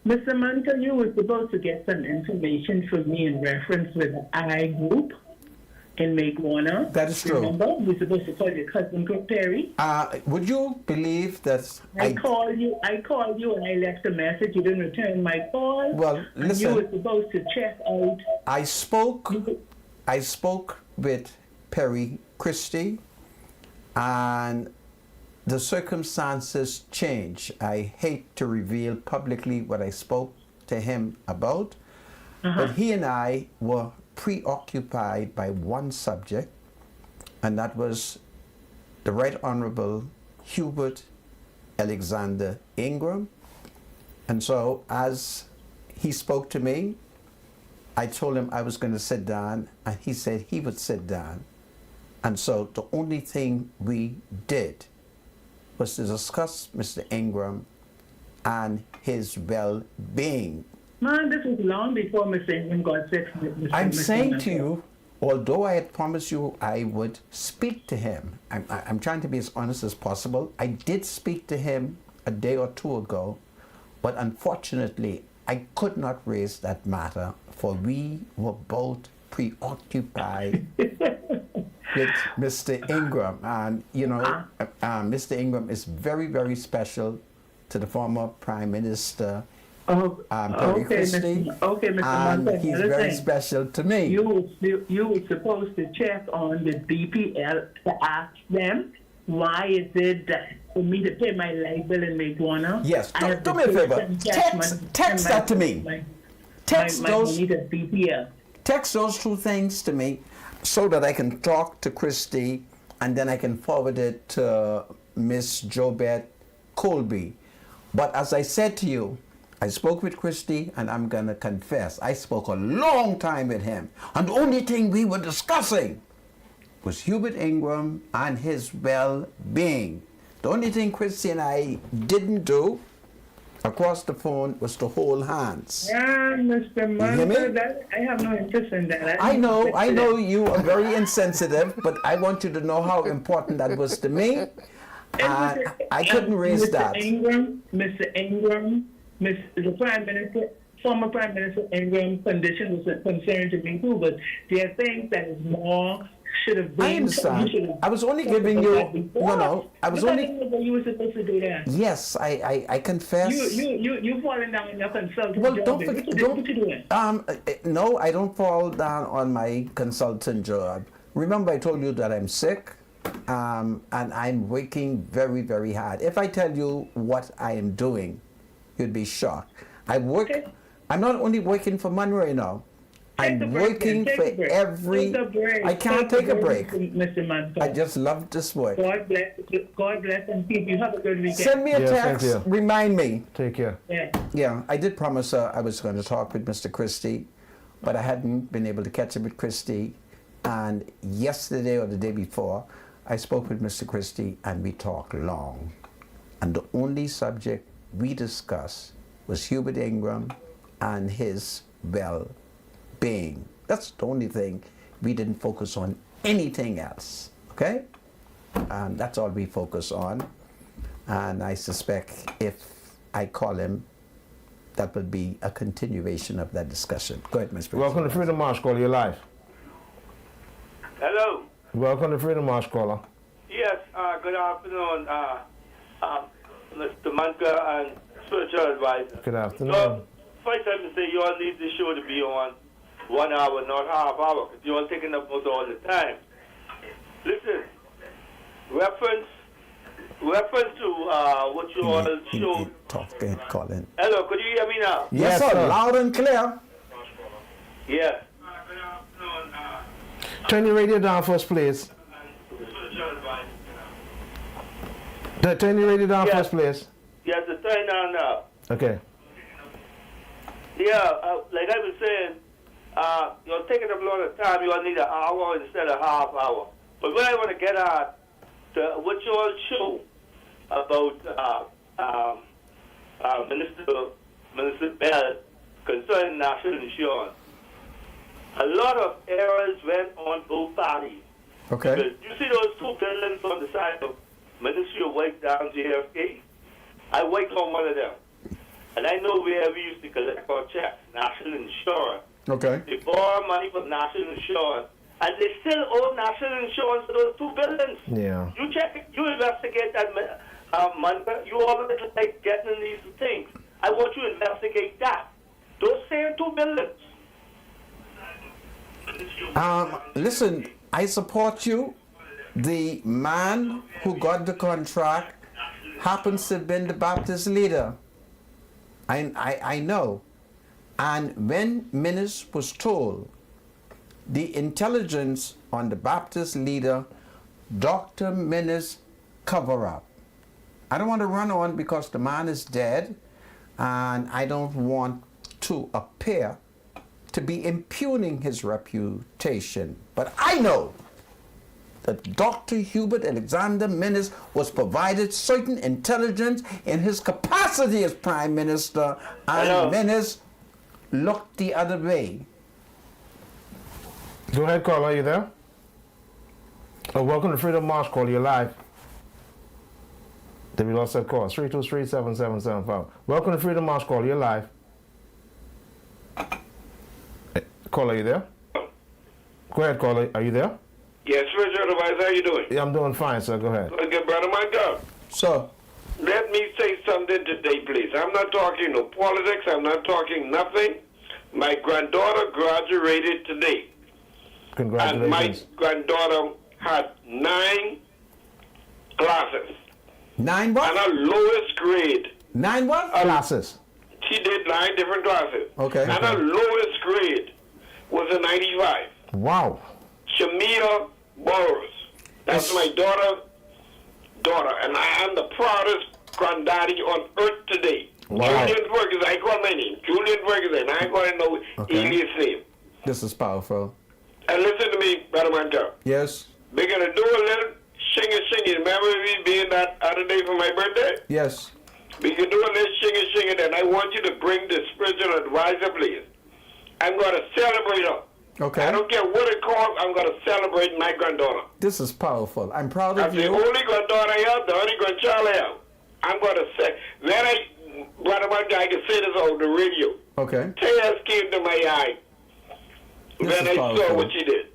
Mr. Manka, you were supposed to get some information from me in reference with the I group in Make Warner. That is true. Remember, we're supposed to call your cousin Cook Perry. Would you believe that I called you and I left a message. You didn't return my call. Well, and listen. you were supposed to check out. I spoke with Perry Christie, and the circumstances change. I hate to reveal publicly what I spoke to him about, but he and I were preoccupied by one subject, and that was the Right Honorable Hubert Alexander Ingram. And so as he spoke to me, I told him I was going to sit down, and he said he would sit down. And so the only thing we did was to discuss Mr. Ingram and his well-being. Man, this was long before Mr. Ingram got sick. I'm saying to you, although I had promised you I would speak to him, I'm trying to be as honest as possible. I did speak to him a day or two ago, but unfortunately, I could not raise that matter, for we were both preoccupied with Mr. Ingram. And, you know, Mr. Ingram is very, very special to the former Prime Minister, Perry Christie. Okay, Mr. And Monta, he's another very thing. special to me. You were supposed to check on the DPL to ask them why is it that for me to pay my light bill and make one. Yes, I have do to me a pay favor. some cash money Text and that to me. Text my those. money to DPL. Text those two things to me so that I can talk to Christy, and then I can forward it to Miss Jobette Colby. But as I said to you, I spoke with Christy, and I'm going to confess, I spoke a long time with him. And the only thing we were discussing was Hubert Ingram and his well-being. The only thing Christy and I didn't do across the phone was to hold hands. Yeah, Mr. hear me? Monta, that I have no interest in that. I know you are very insensitive, but I want you to know how important that was to me. I couldn't raise that. Mr. Ingram, the Prime Minister, former Prime Minister Ingram condition was a concern to me too, but there are things that is more should have been. I understand. I was only giving you, you were supposed to do that. Yes, I confess. You falling down in your consultant Well, job. don't What forget. you doing? No, I don't fall down on my consultant job. Remember, I told you that I'm sick, and I'm working very, very hard. If I tell you what I am doing, you'd be shocked. I'm not only working for Monroe now. I'm working for every. I can't take a break. Mr. Manson. I just love this work. God bless and keep you. Have a good weekend. Send me a text. Remind me. Take care. Yeah. Yeah, I did promise I was going to talk with Mr. Christie, but I hadn't been able to catch up with Christie. And yesterday or the day before, I spoke with Mr. Christie and we talked long. And the only subject we discussed was Hubert Ingram and his well-being. That's the only thing. We didn't focus on anything else, okay? And that's all we focus on. And I suspect if I call him, that will be a continuation of that discussion. Go ahead, Mr. Welcome to Freedom March, caller. You're live. Hello. Welcome to Freedom March, caller. Yes, good afternoon, Mr. Manka and spiritual advisor. Good afternoon. So, first I have to say you all need the show to be on 1 hour, not half hour, because you're all taking up most all the time. Listen, reference to what you all showed. Call in. Hello, could you hear me now? Yes, sir. Loud and clear. Yes. Turn your radio down first, please. Turn your radio down first, please. Yes, the turn down now. Okay. Yeah, like I was saying, you're taking up a lot of time. You all need an hour instead of half hour. But what I want to get at, what you all show about Minister Bell concerning national insurance, a lot of errors went on both parties. Okay. Because you see those two buildings on the side of Ministry of Work down JFK? I worked on one of them. And I know where we used to collect our checks, national insurance. Okay. They borrow money from national insurance. And they still owe national insurance for those two buildings. Yeah. You check, you investigate that money. You always like getting these things. I want you to investigate that. Those same two buildings. Listen, I support you. The man who got the contract happens to have been the Baptist leader. I know. And when Minnis was told the intelligence on the Baptist leader, Dr. Minnis cover up. I don't want to run on because the man is dead and I don't want to appear to be impugning his reputation. But I know that Dr. Hubert Alexander Minnis was provided certain intelligence in his capacity as Prime Minister, and Minnis looked the other way. Go ahead, caller. Are you there? Oh, welcome to Freedom March, caller. You're live. Then we lost that call. 323-7775. Welcome to Freedom March, caller. You're live. Caller, are you there? Go ahead, caller. Are you there? Yes, Richard Advisor, how you doing? Yeah, I'm doing fine, sir. Go ahead. Okay, brother, my God. So, let me say something today, please. I'm not talking no politics. I'm not talking nothing. My granddaughter graduated today. Congratulations. And my granddaughter had 9 classes. 9 what? And her lowest grade. 9 what? Classes. She did 9 different classes. Okay. And her lowest grade was a 95. Wow. Shamia Burrows. That's my daughter, and I am the proudest granddaddy on earth today. Wow. Julian Ferguson, I call my name. Julian Ferguson. I ain't going to know Elias' name. This is powerful. And listen to me, Brother Manta. Yes. We're going to do a little singing. Remember me being that other day for my birthday? Yes. We can do a little singing, and I want you to bring the spiritual advisor, please. I'm going to celebrate her. Okay. I don't care what it costs, I'm going to celebrate my granddaughter. This is powerful. I'm proud That's of you. the only granddaughter I have, the only grandchild I have. I'm going to say, Brother Manta, I can say this on the radio. Okay. Tears came to my eye when I saw what she did.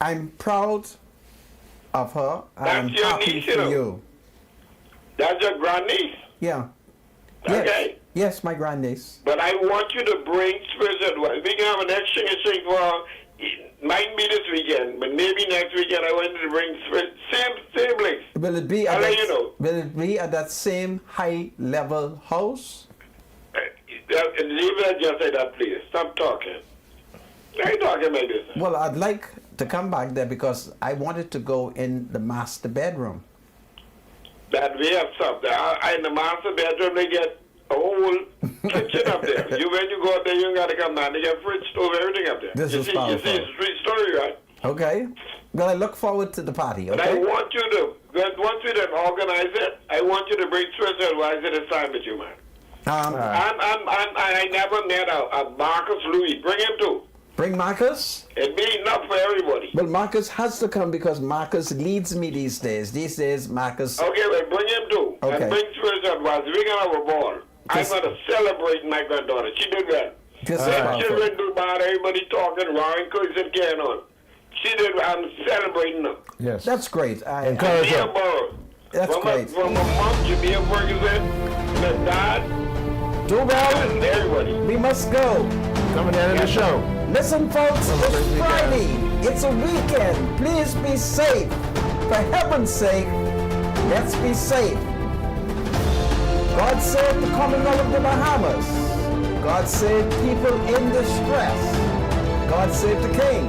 I'm proud of her. I'm That's your happy niece, for you know. you. That's your grandniece. Yeah. Okay. Yes, my grandniece. But I want you to bring spiritual advice. We can have an extra sing for, might be this weekend, but maybe next weekend I want you to bring same place. Will it be? I'll let you know. Will it be at that same high-level house? Leave it just like that, please. Stop talking. I talking about this. Well, I'd like to come back there because I wanted to go in the master bedroom. That we have something. In the master bedroom, they get a whole kitchen up there. When you go up there, you ain't got to come down. They get fridge, stove, everything up there. This is You powerful. see, it's a street story, right? Okay. Well, I look forward to the party, But okay? I want you to, once we done organize it, I want you to bring spiritual advisor to sign with you, man. I never met a Marcus Louis. Bring him too. Bring Marcus? It'd be enough for everybody. Well, Marcus has to come because Marcus leads me these days. These days, Marcus... Okay, well, bring him too. Okay. And bring spiritual advisor. We're going to have a ball. I'm going to celebrate my granddaughter. She did well. This is Let powerful. children do bad. Everybody talking wrong because it carrying on. She did. I'm celebrating them. Yes. That's great. Encourage Jamia her. Burrows. That's great. From my mom, Jamia Ferguson, my dad, Do well. and everybody. We must go. Coming down to the show. Listen, folks, it's Friday. It's a weekend. Please be safe. For heaven's sake, let's be safe. God save the Commonwealth of the Bahamas. God save people in distress. God save the King.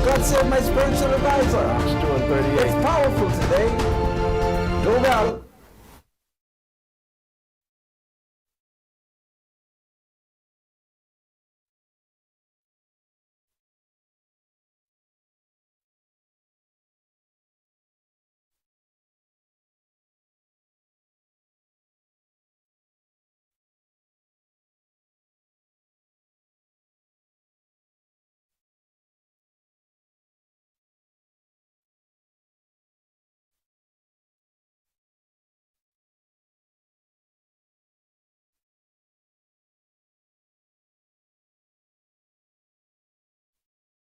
God save my spiritual advisor. It's 2:38. It's powerful today. Do well.